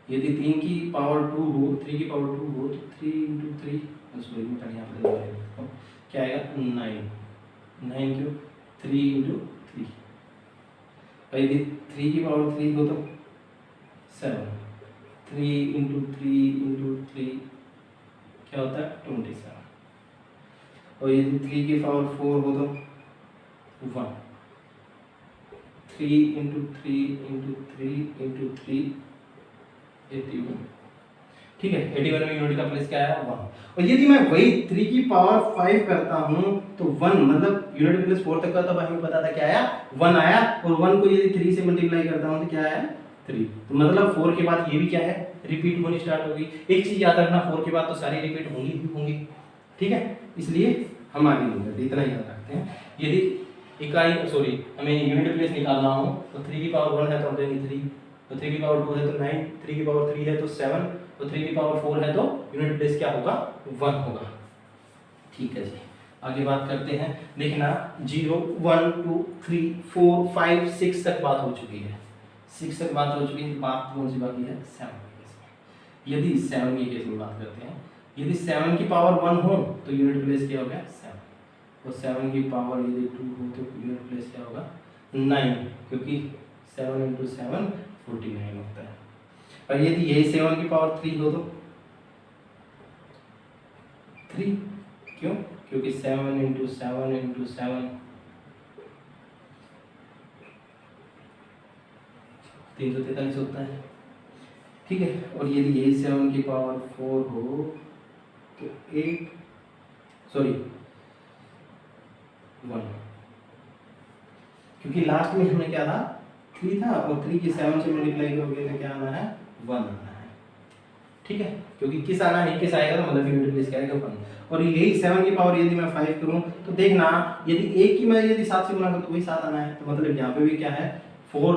यदि 3 की पावर 2 हो, 3 की पावर 2 हो तो 3 × 3 सॉरी मैं पहले यहाँ पर लिखता हूँ, क्या आएगा 9, 9 क्यों 3 इंटू 3, और यदि 3 की पावर 3 हो तो 7, 3 इंटू 3 क्या होता है 27, और यदि 3 की पावर 4 हो तो 1, 3 इंटू 3 इंटू 3 81, ठीक है। 81 में यूनिट का प्लेस क्या है 1, और यदि मैं वही 3 की पावर 5 करता हूं तो 1 मतलब यूनिट प्लेस 4 तक का तो हमें पता था क्या आया 1 आया, और 1 को यदि 3 से मल्टीप्लाई करता हूं तो क्या आया 3, तो मतलब 4 के बाद ये भी क्या है रिपीट होनी स्टार्ट होगी। एक चीज याद रखना 4 के बाद तो सारी रिपीट होंगी ही होंगी, ठीक है, इसलिए हम आगे नहीं करते, इतना याद रखते हैं। यदि इकाई सॉरी हमें यूनिट प्लेस निकालना हो तो 3 की पावर 1 है तो हम देंगे 3, तो 3 की पावर 2 है तो 9, 3 की पावर 3 है तो 7, तो 3 की पावर 4 है तो यूनिट प्लेस क्या होगा 1 होगा, ठीक है जी। आगे बात करते हैं, देखना 0 1 2 3 4 5 6 तक बात हो चुकी है, 6 तक बात हो चुकी है, बात कौन सी बाकी है 7 के केस में। यदि 7 के केस में बात करते हैं, यदि 7 की पावर 1 हो तो यूनिट प्लेस क्या होगा 7, और 7 की पावर यदि 2 हो तो यूनिट प्लेस क्या होगा 9, क्योंकि 7 इंटू 7 49 होता है, और यदि यही 7 की पावर 3 हो तो 3, क्यों क्योंकि 7 इंटू 7 इंटू 7 343 होता है, ठीक है। और यदि यही 7 की पावर 4 हो तो 8 सॉरी 1, क्योंकि लास्ट में हमने क्या था 3 था, और 3 की 7 से मल्टीप्लाई करोगे तो क्या आना है 1 आना है, ठीक है, क्योंकि किस आना है किस आएगा तो मतलब यूनिट प्लेस क्या आएगा 1, और यही 7 की पावर यदि मैं 5 करूं तो देखना यदि 1 की मैं यदि 7 से गुणा करूं तो वही 7 आना है, तो मतलब यहाँ पे भी क्या है 4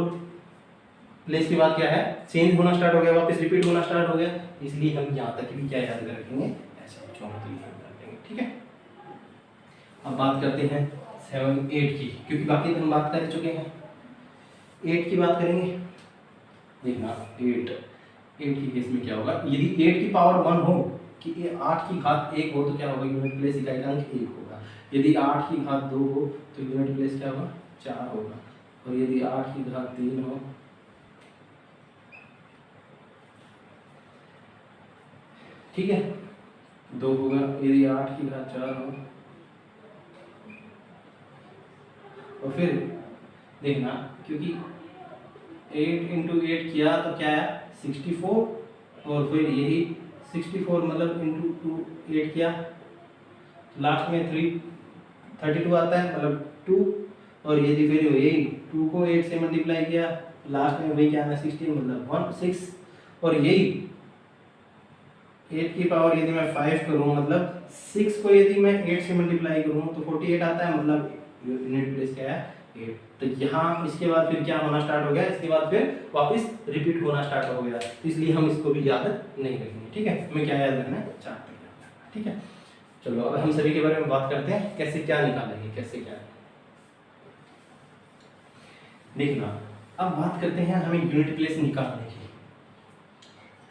प्लेस के बाद क्या है चेंज होना स्टार्ट हो गया, वापस रिपीट होना स्टार्ट हो गया, इसलिए हम यहाँ तक भी क्या याद रखेंगे ऐसा ज्योमेट्री याद रखेंगे, ठीक है। अब बात करते हैं 7 8 की, क्योंकि बाकी तो हम बात कर चुके हैं, 8 की बात करेंगे। देखना 8 की केस में क्या होगा, यदि 8 की पावर 1 हो कि 8 की घात 1 हो तो क्या होगा यूनिट प्लेस इकाई का अंक 1 होगा, यदि 8 की घात 2 हो तो यूनिट प्लेस क्या होगा 4 होगा, और यदि 8 की घात 3 हो ठीक है 2 होगा, यदि 8 की घात 4 हो, और फिर देखना क्योंकि 8 इंटू 8 किया तो क्या है 64, और फिर यही 64 मतलब इंटू 2 8 किया, लास्ट में 32 आता है मतलब 2, और यदि फिर यही 2 को 8 से मल्टीप्लाई किया लास्ट में वही क्या आना 16 मतलब 1 6, और यही 8 की पावर यदि मैं 5 करूं मतलब 6 को यदि मैं 8 से मल्टीप्लाई करूं तो 48 आता है, मतलब यूनिट प्लेस क्या है 8, तो यहाँ इसके बाद फिर क्या होना स्टार्ट हो गया, इसके बाद फिर वापस रिपीट होना स्टार्ट हो गया, इसलिए हम इसको भी याद नहीं रखेंगे, ठीक है। हमें क्या याद रखना है 4 तक याद रखना, ठीक है। चलो अब हम सभी के बारे में बात करते हैं कैसे क्या निकालेंगे, कैसे क्या देखना। अब बात करते हैं हमें यूनिट प्लेस निकालने की,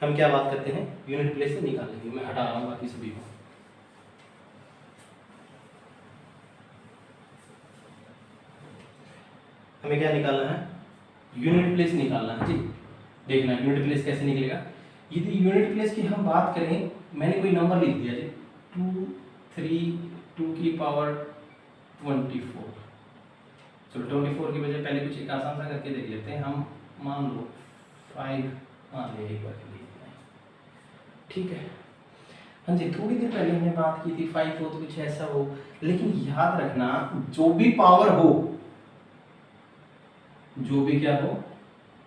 हम क्या बात करते हैं यूनिट प्लेस से निकालने की, मैं हटा रहा हूँ बाकी सभी को। हमें क्या निकालना है यूनिट प्लेस निकालना है जी। देखना यूनिट प्लेस कैसे निकलेगा, यदि यूनिट प्लेस की हम बात करें, मैंने कोई नंबर लिख दिया जी 2 3 2 की पावर 24, चलो 24 की बजाय पहले कुछ एक आसान सा करके देख लेते हैं, हम मान लो 5 मान ले एक बार के लिए, ठीक है। हाँ जी थोड़ी देर पहले हमने बात की थी 5 हो तो कुछ ऐसा हो, लेकिन याद रखना जो भी पावर हो, जो भी क्या हो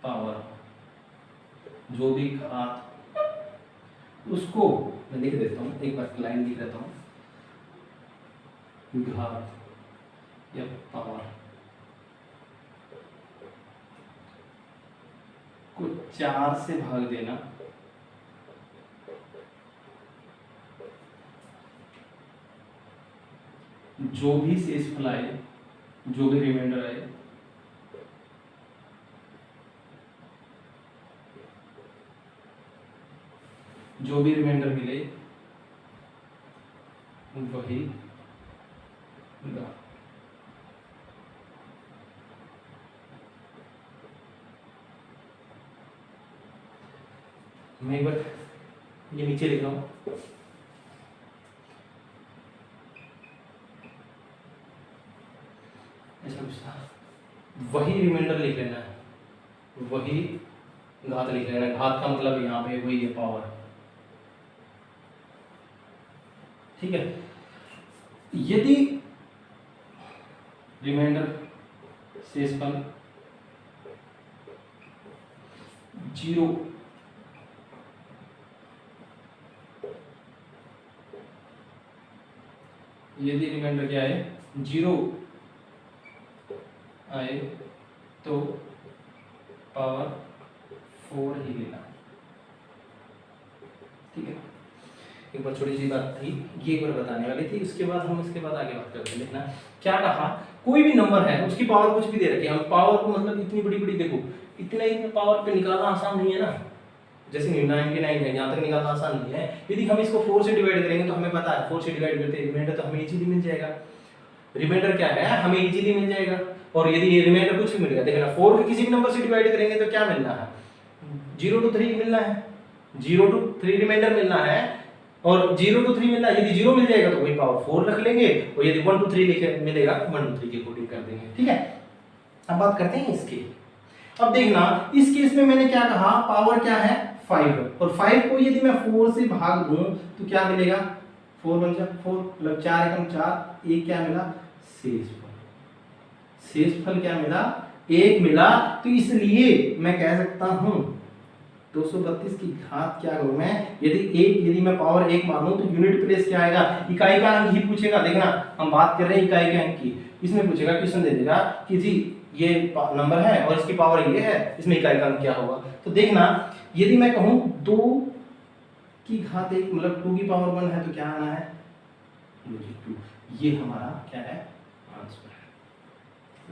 पावर, जो भी घात, उसको मैं लिख देता हूँ, एक बार लाइन लिख देता हूँ, घात या पावर को 4 से भाग देना, जो भी शेषफल आए, जो भी रिमाइंडर आए, जो भी रिमाइंडर मिले वही घात। मैं एक बार ये नीचे लिख रहा हूं, ऐसा कुछ था, वही रिमाइंडर लिख लेना है, वही घात लिख लेना है। घात का मतलब यहाँ पे वही है पावर, ठीक है। यदि रिमाइंडर शेषफल 0 यदि रिमाइंडर क्या है 0 आए तो पावर 4 ही लेना, ठीक है। एक बार छोटी सी बात थी, ये एक बार बताने वाली थी, उसके बाद हम इसके बाद आगे बात करते हैं। देखना क्या कहा, कोई भी नंबर है उसकी पावर कुछ भी दे रखी है, हम पावर को मतलब इतनी बड़ी बड़ी, देखो इतना ही पावर पे निकालना आसान नहीं है ना, जैसे 99 है, यहाँ तक निकालना आसान नहीं है। यदि हम इसको 4 से डिवाइड करेंगे तो हमें पता है 4 से डिवाइड करते हैं रिमाइंडर, तो हमें इजीली मिल जाएगा। रिमाइंडर क्या है, हमें इजीली मिल जाएगा। और यदि ये रिमाइंडर कुछ भी मिलेगा, देखना 4 को किसी भी नंबर से डिवाइड करेंगे तो क्या मिलना है, 0 to 3 मिलना है, 0 to 3 रिमाइंडर मिलना है, और 0 to 3 मिलना है। यदि 0 मिल जाएगा तो वही पावर 4 रख लेंगे, और यदि 1 to 3 लिखे मिलेगा 1 to 3 के अकॉर्डिंग कर देंगे, ठीक है। अब बात करते हैं इसकी। अब देखना इस केस में मैंने क्या कहा, पावर क्या है 5, और 5 को यदि मैं 4 से भाग दूं तो क्या मिलेगा, 4 बन जाए 4 मतलब 4 एकम 4, एक क्या मिला शेषफल, शेषफल क्या मिला 1 मिला। तो इसलिए मैं कह सकता हूं 232 की घात क्या करूं मैं, यदि मैं पावर 1 मानूं तो यूनिट प्लेस क्या आएगा, इकाई का अंक ही पूछेगा। देखना हम बात कर रहे हैं इकाई के अंक की, इसमें पूछेगा, क्वेश्चन दे देगा कि जी ये नंबर है और इसकी पावर ये है, इसमें इकाई का अंक क्या होगा। तो देखना यदि मैं कहूं 2 की घात 1 मतलब 2 की पावर 1 है तो क्या आना है 2, ये हमारा क्या है आंसर है,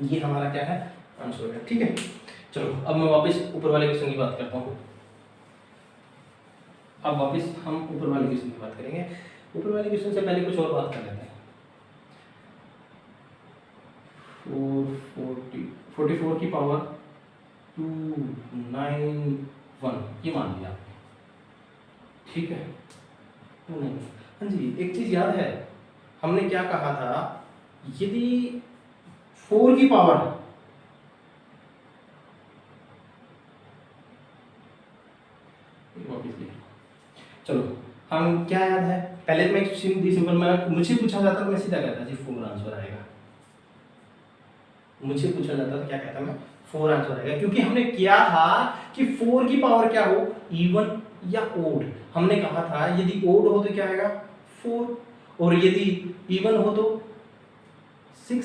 ये हमारा क्या है आंसर है, ठीक है। चलो अब मैं वापस ऊपर वाले क्वेश्चन की बात करता हूँ। अब वापस हम ऊपर वाले क्वेश्चन की बात करेंगे। ऊपर वाले क्वेश्चन से पहले कुछ और बात कर लेते हैं। 44 की पावर 291 ये मान लिया आपने, ठीक है। 291, हाँ जी एक चीज याद है, हमने क्या कहा था, यदि 4 की पावर चलो हम क्या याद है, पहले तो मैं सिंपल मैं मुझे पूछा जाता तो मैं सीधा कहता जी 4 आंसर आएगा, मुझे पूछा जाता तो क्या कहता मैं 4 आंसर आएगा, क्योंकि हमने किया था कि 4 की पावर क्या हो इवन या ओड। हमने कहा था यदि ओड हो तो क्या आएगा 4, और यदि इवन हो तो 6,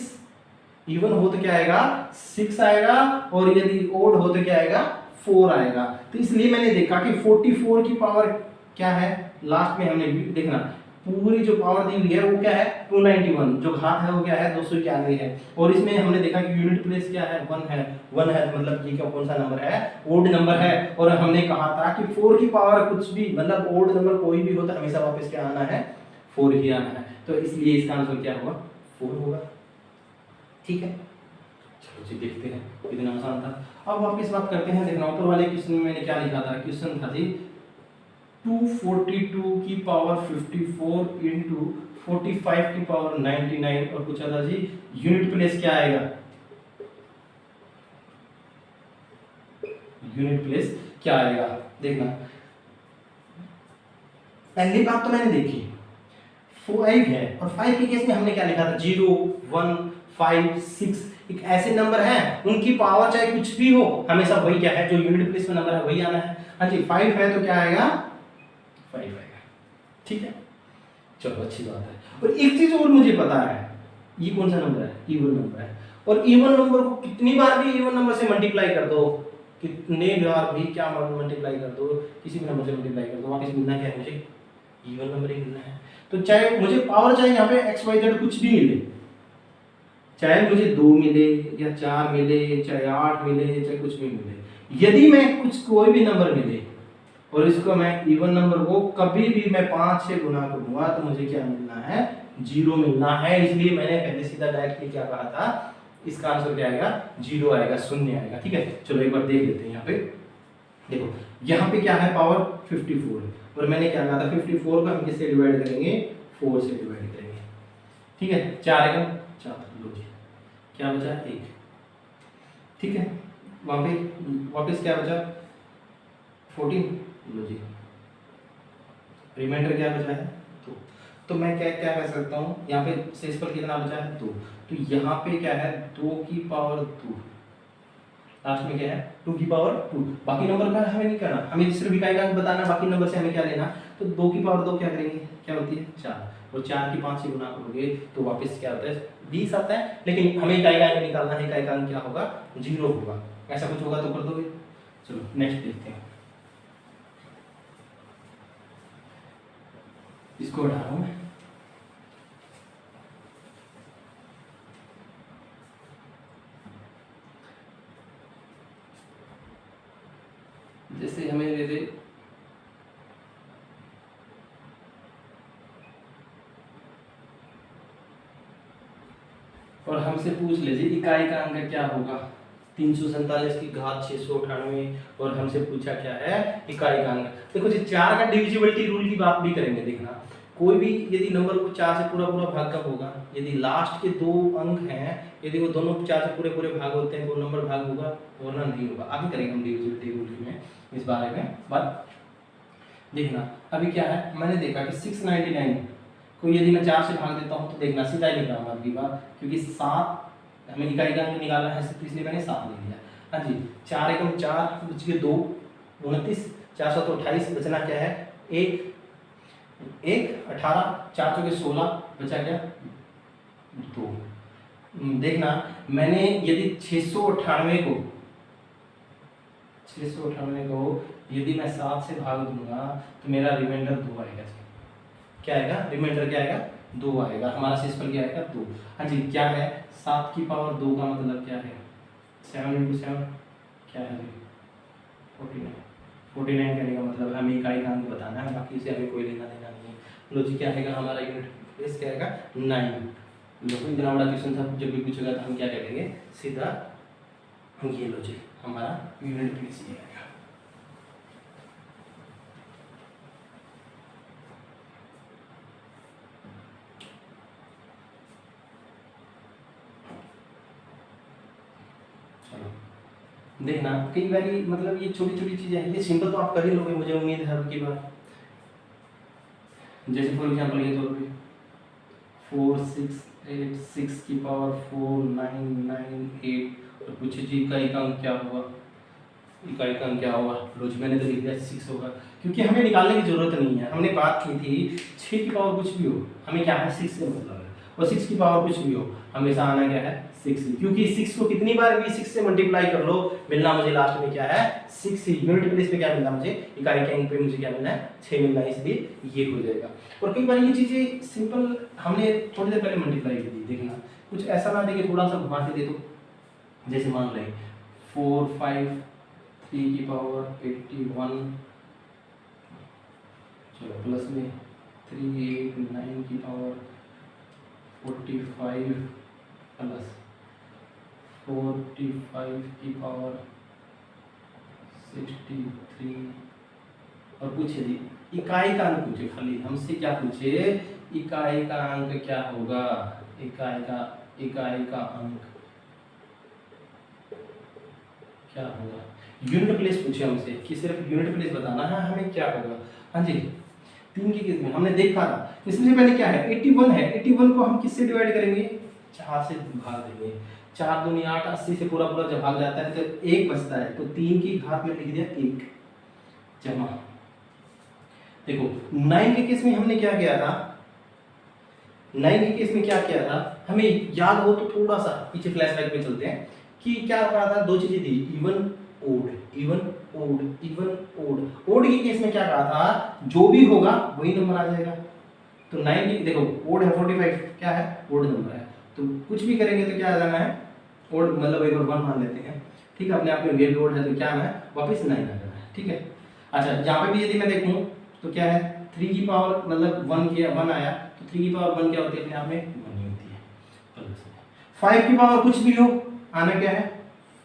इवन हो तो क्या आएगा 6 आएगा, और यदि ओड हो तो क्या आएगा 4 आएगा। तो इसलिए मैंने देखा कि 44 की पावर क्या है, लास्ट में हमने देखना पूरी जो पावर दी हुई है वो क्या है 291, जो घात है वो क्या है 291 है, और इसमें हमने देखा कि यूनिट प्लेस क्या है 1 है, 1 है तो मतलब ये क्या कौन सा नंबर है ओड नंबर है। और हमने कहा था कि 4 की पावर कुछ भी मतलब ओड नंबर कोई भी हो तो हमेशा वापस क्या आना है 4 ही आना है, तो इसलिए इसका आंसर क्या होगा 4 होगा, ठीक है। चलो जी देखते हैं, कितना आसान था। अब वापस बात करते हैं, देखना ऊपर वाले क्वेश्चन में मैंने क्या लिखा था, क्वेश्चन था जी 242 की पावर 54 इंटू 45 की पावर 99, और पूछा था जी यूनिट प्लेस क्या आएगा, यूनिट प्लेस क्या आएगा। देखना पहली बात तो मैंने देखी 5 है, और 5 के केस में हमने क्या लिखा था 0 1 5 6, एक ऐसे नंबर हैं उनकी पावर चाहे कुछ भी हो हमेशा वही क्या है जो यूनिट प्लेस में नंबर है वही आना है। हाँ जी 5 है तो क्या आएगा 5 आएगा, ठीक है। चलो अच्छी बात है। और एक चीज और मुझे पता है, ये कौन सा नंबर है इवन नंबर है, और इवन नंबर को कितनी बार भी इवन नंबर से मल्टीप्लाई कर दो, कितने बार भी क्या मल्टीप्लाई कर दो, किसी भी नंबर से मल्टीप्लाई कर दो, वापस मिलना क्या है मुझे इवन नंबर ही मिलना है। तो चाहे मुझे पावर चाहे यहाँ पे XYZ कुछ भी मिले, चाहे मुझे 2 मिले या 4 मिले चाहे 8 मिले चाहे कुछ भी मिले, यदि मैं कुछ कोई भी नंबर मिले और इसको मैं इवन नंबर को कभी भी मैं 5 से गुना करूंगा तो मुझे क्या मिलना है जीरो मिलना है, इसलिए मैंने पहले सीधा डायरेक्टली क्या कहा था, इसका आंसर क्या आएगा, जीरो आएगा, शून्य आएगा। ठीक है, चलो एक बार देख लेते हैं। यहाँ पे देखो, यहाँ पे क्या है, पावर 54 है, और मैंने क्या कहा था 54 को हम किससे डिवाइड करेंगे, 4 से डिवाइड करेंगे। ठीक है, 4 एकम 4, लो जी क्या बचा, 1। ठीक है, वहाँ पे वापस क्या बचा, 14, लो जी रिमाइंडर क्या बचा है, 2। तो मैं क्या क्या कर सकता हूँ, यहाँ पे शेषफल कितना बचा है, 2। तो यहाँ पे क्या है, 2 की पावर 2, लास्ट में क्या है 2 की पावर 2। बाकी नंबर का हमें नहीं करना, हमें सिर्फ इकाई का अंक बताना, बाकी नंबर से हमें क्या लेना। तो 2 की पावर 2 क्या करेंगे, क्या होती है 4, और 4 की 5 से गुना करोगे तो वापस क्या होता है 20 आता है। लेकिन हमें इकाई का अंक निकालना है, इकाई का अंक क्या होगा, 0 होगा। ऐसा कुछ होगा तो कर दोगे। चलो नेक्स्ट देखते हैं, इसको हटा रहा हूँ मैं। जैसे हमें दे दे और हमसे पूछ लीजिए इकाई का अंक क्या होगा, 347 की घात 698, और हमसे पूछा क्या है इकाई का अंक। देखो जी 4 का डिविजिबिलिटी रूल की बात भी करेंगे। देखना कोई भी यदि नंबर को 4 से पूरा पूरा भाग कब होगा, यदि लास्ट के 2 अंक हैं, यदि वो दोनों 4 से पूरे पूरे भाग होते हैं तो नंबर भाग होगा, वरना नहीं होगा। आगे करेंगे हम डिविजिबिलिटी रूल में इस बारे में बात। देखना अभी क्या है, मैंने देखा कि 699 को यदि मैं 4 से भाग देता हूँ तो देखना सीधा ही लिख रहा हूँ आपकी बात, क्योंकि 7 हमें इकाई का अंक निकालना है, इसलिए मैंने 7 लिख दिया। हाँ जी 4 एकम 4 बच गए 2, 29, 4 तो 28, बचना क्या है 1, 18, 4 चौके 16, बचा क्या 2। देखना मैंने यदि 698 को यदि मैं 7 से भाग दूंगा तो मेरा रिमाइंडर 2 आएगा। क्या आएगा, रिमाइंडर क्या आएगा 2 आएगा। हमारा शेषफल क्या आएगा 2। हाँ जी क्या है 7 की पावर 2 का मतलब क्या है, 7 × 7 क्या है 49 करने का मतलब हमें इकाई का अंक बताना है, बाकी से हमें कोई लेना देना नहीं है। लो जी क्या आएगा हमारा यूनिट प्लेस क्या आएगा 9। लो इतना बड़ा क्वेश्चन था, जब भी पूछेगा तो हम क्या करेंगे सीधा ये लो जी हमारा यूनिट प्लेस ये आएगा। देखना कई बार मतलब ये छोटी छोटी चीजें हैं, ये सिंपल तो आप कर ही लोगे, मुझे उम्मीद है आपकी बार। जैसे फॉर एग्जांपल ये तो 4 6 8 6 की पावर 4 9 9 8 और पूछे जी इकाई का अंक क्या होगा, इकाई का अंक क्या होगा। लो जी मैंने तो लिख दिया 6 होगा, क्योंकि हमें निकालने की जरूरत नहीं है। हमने बात की थी 6 की पावर कुछ भी हो, हमें क्या है 6 से मतलब है, और 6 की पावर कुछ भी हो हमेशा आना क्या है 6, क्योंकि 6 को कितनी बार भी 6 से मल्टीप्लाई कर लो मिलना मुझे लास्ट में क्या है 6 ही। यूनिट प्लेस पे क्या मिलना मुझे, इकाई के अंक पे मुझे क्या मिलना है 6 मिलना है, इसलिए ये हो जाएगा। और कई बार ये चीजें सिंपल हमने थोड़ी देर पहले मल्टीप्लाई की थी। देखना कुछ ऐसा ना देखे, थोड़ा सा घुमा के दे दो। जैसे मान लें 4 5 3 की पावर 81, चलो प्लस में 3 8 9 की पावर 45 प्लस 45 की पावर 63, और पूछे जी इकाई का अंक पूछे, खाली हमसे क्या पूछे इकाई का अंक क्या होगा, इकाई का अंक क्या होगा। यूनिट प्लेस पूछे हमसे कि सिर्फ यूनिट प्लेस बताना है हमें क्या होगा। हाँ जी 3 की केस में हमने देखा था, इससे पहले क्या है 81 है, 81 को हम किससे डिवाइड करेंगे 4 से भाग देंगे। 4 दूनी 8, 80 से पूरा पूरा जब भाग जाता है तो 1 बचता है, तो 3 की घात में लिख दिया 1 जमा। देखो 9 के केस में हमने क्या किया था, 9 के केस में क्या किया था, हमें याद हो तो थोड़ा सा पीछे फ्लैशबैक पे चलते हैं कि क्या कहा था, 2 चीजें थी even odd, even odd, even odd. Odd के केस में क्या कहा था जो भी होगा वही नंबर आ जाएगा। तो 9 की देखो ओड है 45, क्या है ओड नंबर है, तो कुछ भी करेंगे तो क्या आ जाना है ओड, मतलब एक बार 1 मान लेते हैं ठीक है, अपने आप में ये भी ओड है तो क्या आना है वापस 9 आ जाना है। ठीक है अच्छा यहाँ पे भी यदि मैं देखूँ तो क्या है 3 की पावर मतलब 1 आया तो 3 की पावर 1 क्या होती है अपने आप में 1 ही होती है प्लस में। 5 की पावर कुछ भी हो आना क्या है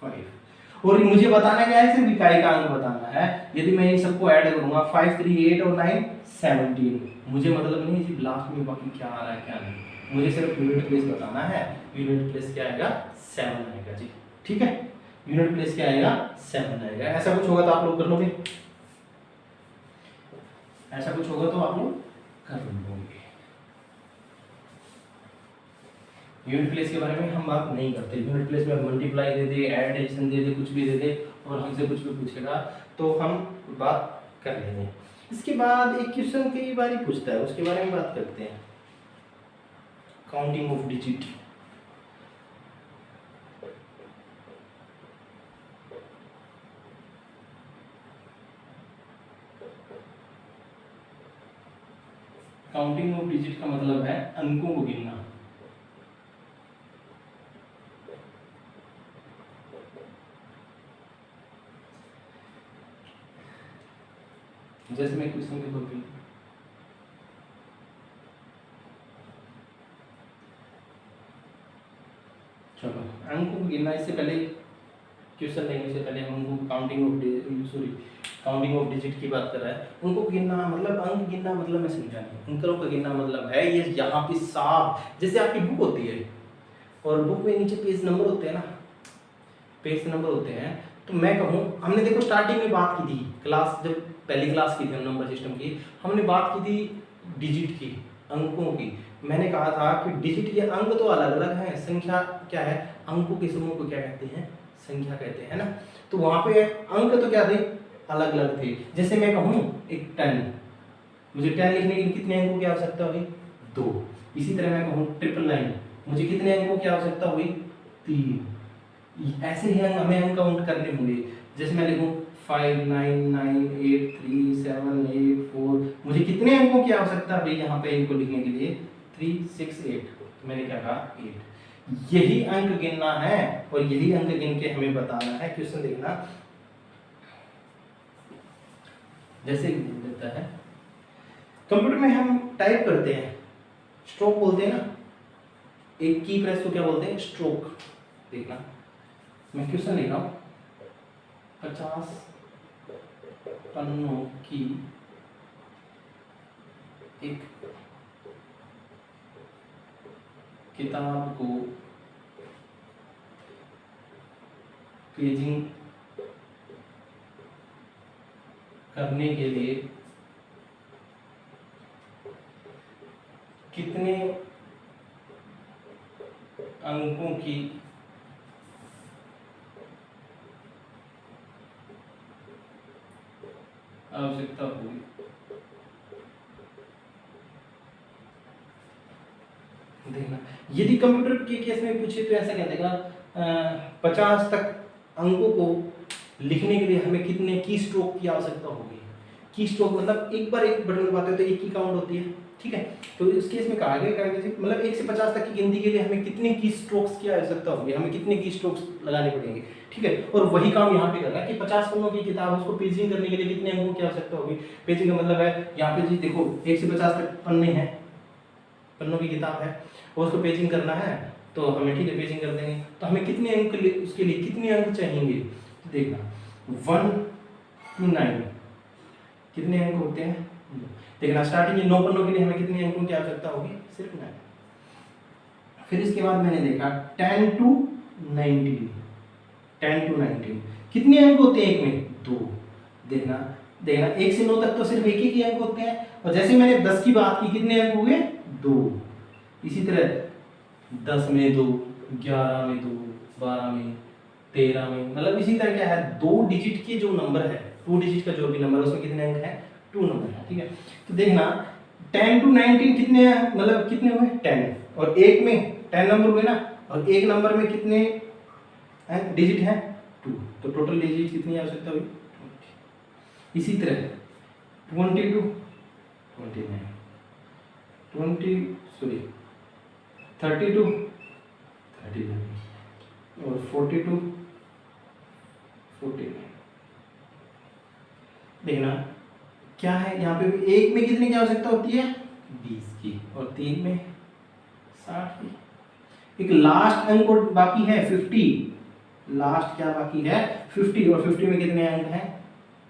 5। और मुझे बताना क्या है, सिर्फ इकाई का अंक बताना है। यदि मैं इन सबको ऐड करूंगा 5 3 8 और 9 17, मुझे मतलब नहीं सिर्फ लास्ट में बाकी क्या आ रहा है क्या नहीं, मुझे सिर्फ यूनिट प्लेस बताना है। यूनिट प्लेस क्या आएगा 7 आएगा जी, ठीक है। यूनिट प्लेस क्या आएगा 7 आएगा। ऐसा कुछ होगा तो आप लोग कर लोगे, ऐसा कुछ होगा तो आप लोग कर लोगे। यूनिट प्लेस के बारे में हम बात नहीं करते। यूनिट प्लेस में मल्टीप्लाई दे दे, एडिशन दे दे, कुछ भी दे दे और हमसे कुछ भी पूछेगा तो हम बात कर लेंगे। इसके बाद एक क्वेश्चन कई बार पूछता है, उसके बारे में बात करते हैं। Counting of digit. Counting of digit का मतलब है अंकों को गिनना। जैसे मैं क्वेश्चन के तौर पे चलो अंकों को गिनना, इससे पहले क्वेश्चन लेने से पहले हम उनको काउंटिंग ऑफ डिजिट की बात कर रहा है। उनको गिनना मतलब अंक गिनना मतलब मैं समझा नहीं। अंकों का गिनना मतलब है ये यहाँ पे साफ जैसे आपकी बुक होती है और बुक में नीचे पेज नंबर होते हैं ना, पेज नंबर होते हैं। तो मैं कहूँ हमने देखो स्टार्टिंग में बात की थी, क्लास जब पहली क्लास की थी नंबर सिस्टम की, हमने बात की थी डिजिट की, अंकों की। मैंने कहा था कि डिजिट ये अंक तो अलग अलग है, संख्या क्या है, अंकों के समूह को क्या कहते हैं संख्या कहते हैं ना। तो वहां पे अंक तो क्या थे अलग अलग थे। जैसे मैं कहूँ एक 10, मुझे 10 लिखने के लिए कितने अंकों की आवश्यकता होगी 2। इसी तरह मैं कहूँ 999, मुझे कितने अंकों की आवश्यकता होगी 3। ऐसे ही हमें अंक काउंट करने होंगे। जैसे मैं लिखूँ 5 9 9 8 3 7 8 4, मुझे कितने अंकों की आवश्यकता है यहाँ पे इनको लिखने के लिए 3 6 8, तो मैंने क्या कहा 8। यही अंक गिनना है और यही अंक गिन के हमें बताना है। क्वेश्चन देखना जैसे देता है, कंप्यूटर में हम टाइप करते हैं, स्ट्रोक बोलते हैं ना, एक की प्रेस को क्या बोलते हैं स्ट्रोक। देखना मैं क्वेश्चन लिख रहा हूं, 50 पन्नों की एक किताब को पेजिंग करने के लिए कितने अंकों की आवश्यकता होगी। देखना यदि कंप्यूटर के केस में पूछे तो ऐसा क्या देगा, 50 तक अंकों को लिखने के लिए हमें कितने की स्ट्रोक की आवश्यकता होगी। की स्ट्रोक मतलब एक बार एक बटन दबाते हो तो एक की काउंट होती है, ठीक है। तो इस केस में कहा गया मतलब 1 से 50 तक की गिनती के लिए हमें कितने की स्ट्रोक्स की आवश्यकता होगी, हमें कितने की स्ट्रोक्स लगाने पड़ेंगे, ठीक है। और वही काम यहाँ पे करना है कि 50 पन्नों की किताब उसको पेजिंग करने के लिए कितने अंकों की आवश्यकता होगी। पेजिंग का मतलब है यहाँ पे जी देखो 1 से 50 तक पन्ने हैं, पन्नों की किताब है और उसको पेजिंग करना है तो हमें ठीक है पेजिंग कर देंगे। तो हमें कितने अंक उसके लिए कितने अंक चाहिए, तो देखना 1 to 9 कितने अंक होते हैं। देखना स्टार्टिंग में 9 पन्नों के लिए हमें कितने अंकों की आवश्यकता होगी, सिर्फ 9। फिर इसके बाद मैंने देखा 10 to 19, 10 to 19 कितने अंक होते हैं एक में 2। देखना 1 से 9 तक तो सिर्फ एक ही अंक होते हैं, और जैसे मैंने 10 की बात की कितने अंक हो गए 2। इसी तरह 10 में 2, 11 में 2, 12 में, 13 में, मतलब इसी तरह क्या है 2 डिजिट के जो नंबर है, 2 डिजिट का जो भी नंबर है उसमें कितने अंक है 2 नंबर है, ठीक है। तो देखना 10 to 19 कितने हैं, मतलब कितने हुए 10, और एक में 10 नंबर हुए ना, और एक नंबर में कितने डिजिट हैं 2, तो टोटल डिजिट कितनी आवश्यकता हुई 20। इसी तरह 22 29 32 39 और 42 49। देखना क्या है यहाँ पे भी, एक में कितने की आवश्यकता होती है 20 की, और 3 में 60 की। एक लास्ट अंक और बाकी है 50, लास्ट क्या बाकी है 50, और 50 में कितने अंक हैं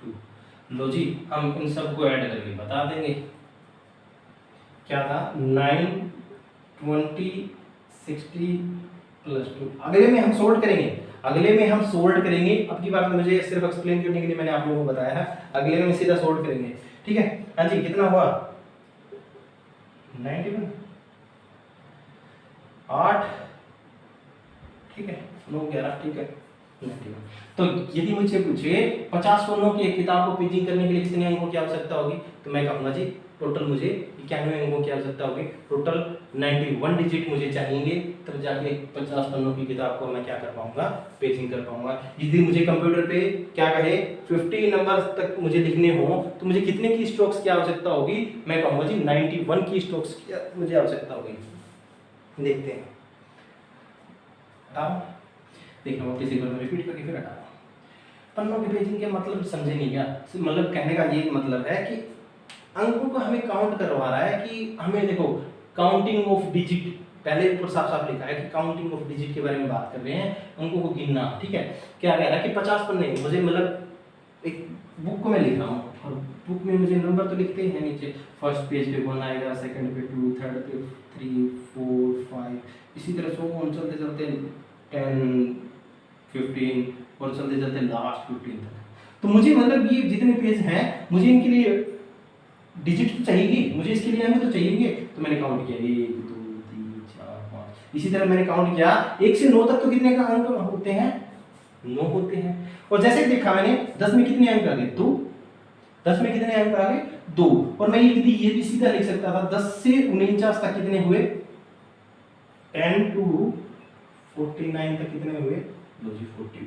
2। लो जी, हम इन सबको ऐड करके बता देंगे। क्या था 9 20 60 प्लस 2। अगले में हम सोल्व करेंगे, अगले में हम सोल्व करेंगे। अब की बात मुझे सिर्फ एक्सप्लेन करने के लिए मैंने आप लोगों को बताया है, अगले में सीधा सोल्व करेंगे, ठीक है। हाँ जी, कितना हुआ 91, 8, ठीक है, 9 11, ठीक है 91। तो यदि मुझे पूछे 50 पन्नों की एक किताब को पेजिंग करने के लिए कितने अंकों की आवश्यकता होगी, तो मैं कहूंगा जी टोटल मुझे 91 अंकों की आवश्यकता होगी, टोटल 91 डिजिट मुझे चाहिए, तब जाके 50 पन्नों की किताब को मैं क्या कर पाऊंगा, पेजिंग कर पाऊंगा। यदि मुझे कंप्यूटर पे क्या कहे 50 नंबर तक मुझे लिखने हो तो मुझे कितने की स्ट्रोक्स की आवश्यकता होगी, मैं कहूंगा जी 91 की स्ट्रोक्स की मुझे आवश्यकता होगी। देखते हैं, हटाओ, देखना वो किसी को रिपीट करके फिर हटाओ। पन्नों की पेजिंग के मतलब समझे नहीं क्या, मतलब कहने का ये मतलब है कि अंकों को हमें काउंट करवा रहा है कि हमें देखो काउंटिंग ऑफ डिजिट, पहले ऊपर साफ साफ लिखा है कि काउंटिंग ऑफ डिजिट के बारे में बात कर रहे हैं, अंकों को गिनना, ठीक है। क्या कह रहा है कि 50 पन्ने मुझे, मतलब एक बुक को मैं लिख रहा हूँ और बुक में मुझे नंबर तो लिखते हैं नीचे, फर्स्ट पेज पे 1 आएगा, सेकंड पे 2, थर्ड पे 3 4 5, इसी तरह सो ऑन चलते चलते 10 15 और चलते चलते लास्ट 15 तक। तो मुझे मतलब ये जितने पेज हैं मुझे इनके लिए डिजिट तो चाहिए, मुझे इसके लिए अंक तो चाहिए। तो मैंने काउंट किया 1 2 3 4 5, इसी तरह मैंने काउंट किया 1 से 9 तक, तो कितने का अंक होते हैं 9 होते हैं। और जैसे देखा मैंने 10 में कितने अंक आ गए 2, 10 में कितने अंक आ गए 2, और मैं ये भी सीधा लिख सकता था 10 से 49 तक कितने हुए 10 to 49 तक कितने हुए, लो जी 40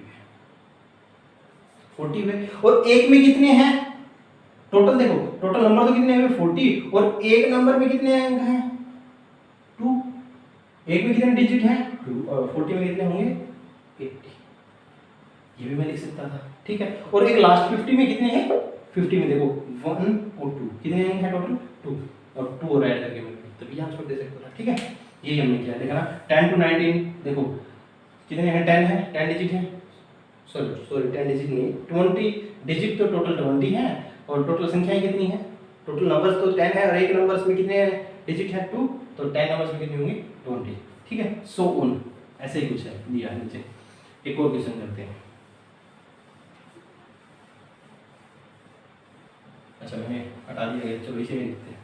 हुए। और एक में कितने हैं टोटल, देखो टोटल नंबर तो कितने हुए 40, और एक नंबर में कितने अंक हैं 2, एक में कितने डिजिट हैं 2, और 40 में कितने होंगे 80, ये भी मैं लिख सकता था, ठीक है। और एक लास्ट 50 में कितने हैं, 50 में देखो 1 और 2, कितने अंक हैं टोटल 2, और 2 और ऐड करके मैं तभी आंसर दे सकता था, ठीक है। यही हमने किया, देखा ना 10 to 19, देखो कितने हैं 10 है, 10 डिजिट है, सॉरी 10 डिजिट नहीं 20 डिजिट, तो टोटल 20 है, और टोटल संख्याएं कितनी है, टोटल नंबर्स तो 10 है, और एक नंबर्स में कितने डिजिट है 2, तो 10 नंबर्स में कितनी होंगी 20, ठीक है। सो ऑन ऐसे ही कुछ है दिया है नीचे। एक और क्वेश्चन करते हैं। अच्छा मैंने हटा दिया है, चलो इसे भी लिखते हैं।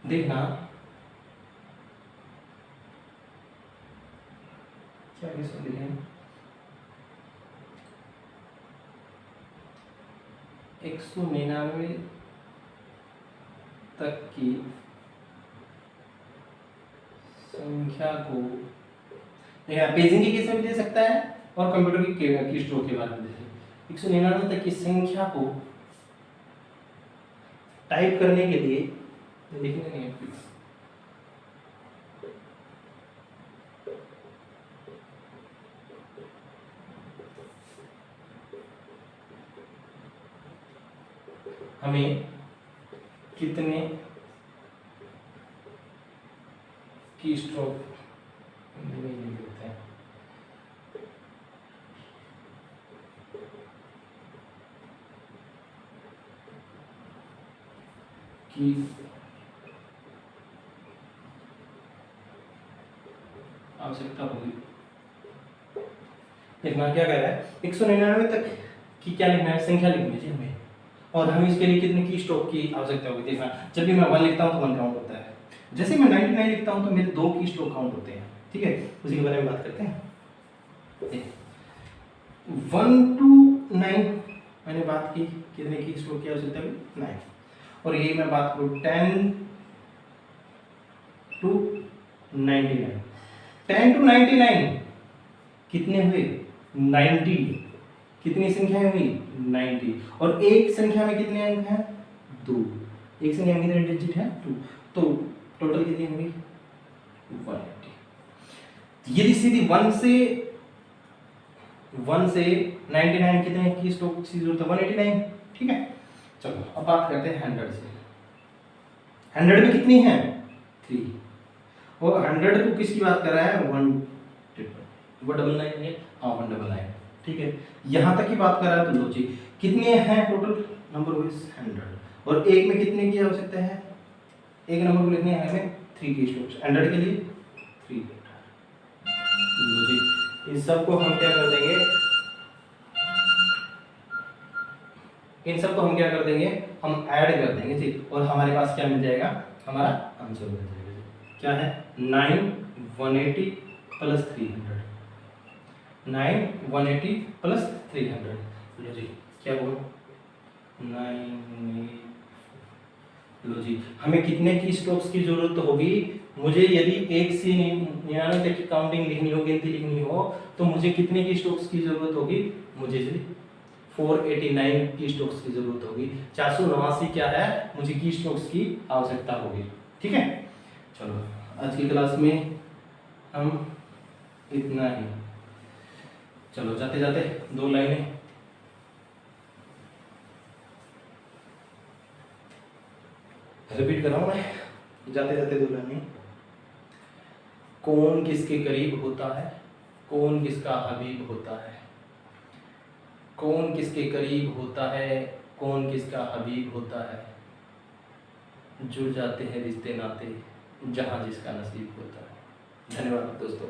देखना क्या क्वेश्चन लिखे, 199 तक की संख्या को पेजिंग के केस में भी दे सकता है और कंप्यूटर की स्ट्रोक के बारे में दे सकता है। 199 तक की संख्या को टाइप करने के लिए लिखने नहीं है प्लीज, हमें कितने की स्ट्रोक लिखते हैं, की आवश्यकता होगी। देखना क्या कह रहा है 199 तक की क्या लिखना है, संख्या लिखनी है हमें, और हमें इसके लिए कितने की स्ट्रोक की आवश्यकता होगी। देखना जब भी मैं 1 लिखता हूँ तो 1 काउंट होता है, जैसे मैं 99 लिखता हूँ तो मेरे 2 की स्ट्रोक काउंट होते हैं, ठीक है। उसी के बारे में बात करते हैं। 1 to 9 मैंने बात की, कितने की स्ट्रोक की आवश्यकता होगी 9, और यही मैं बात करूँ 10 to 99, 10 to 99 कितने हुए 90, कितनी संख्याएं हुई 90, और एक संख्या में कितने अंक हैं 2, एक से नहीं होंगी तो डिजिट है 2, तो टोटल कितनी होगी 180। यदि सीधी 1 से 99 कितने की स्ट्रोक्स की जरूरत है 189, ठीक है। चलो अब बात करते हैं 100 से। 100 में कितनी है 3, और 100 को किसकी बात कर रहा है 199 है, हाँ 199, ठीक है। यहाँ तक की बात कर रहा है तो लो जी कितने हैं टोटल नंबर वाइज 100, और एक में कितने की आवश्यकता है, एक नंबर को लिखने हैं हमें 3 की स्ट्रोक्स, 100 के लिए 3। लो जी इस सब को हम क्या कर देंगे, इन सब को हम क्या कर देंगे, हम ऐड कर देंगे ठीक, और हमारे पास क्या मिल जाएगा, हमारा आंसर मिल जाएगा। क्या है 9 180 प्लस 300, 9 180 प्लस 300। लो जी क्या होगा 9। लो जी हमें कितने की स्ट्रोक्स की जरूरत होगी, मुझे यदि 1 से 99 तक की काउंटिंग लिखनी हो, गिनती लिखनी हो, तो मुझे कितने की स्ट्रोक्स की जरूरत होगी, मुझे 489 की स्ट्रोक्स की जरूरत होगी। 489 क्या है मुझे की स्ट्रोक्स की आवश्यकता होगी, ठीक है। चलो आज की क्लास में हम इतना ही। चलो जाते जाते 2 लाइनें, रिपीट कर रहा हूं मैं, जाते जाते 2 लाइनें। कौन किसके करीब होता है, कौन किसका हबीब होता है, कौन किसके करीब होता है, कौन किसका हबीब होता है, जुड़ जाते हैं रिश्ते नाते जहां जिसका नसीब होता है। धन्यवाद दोस्तों।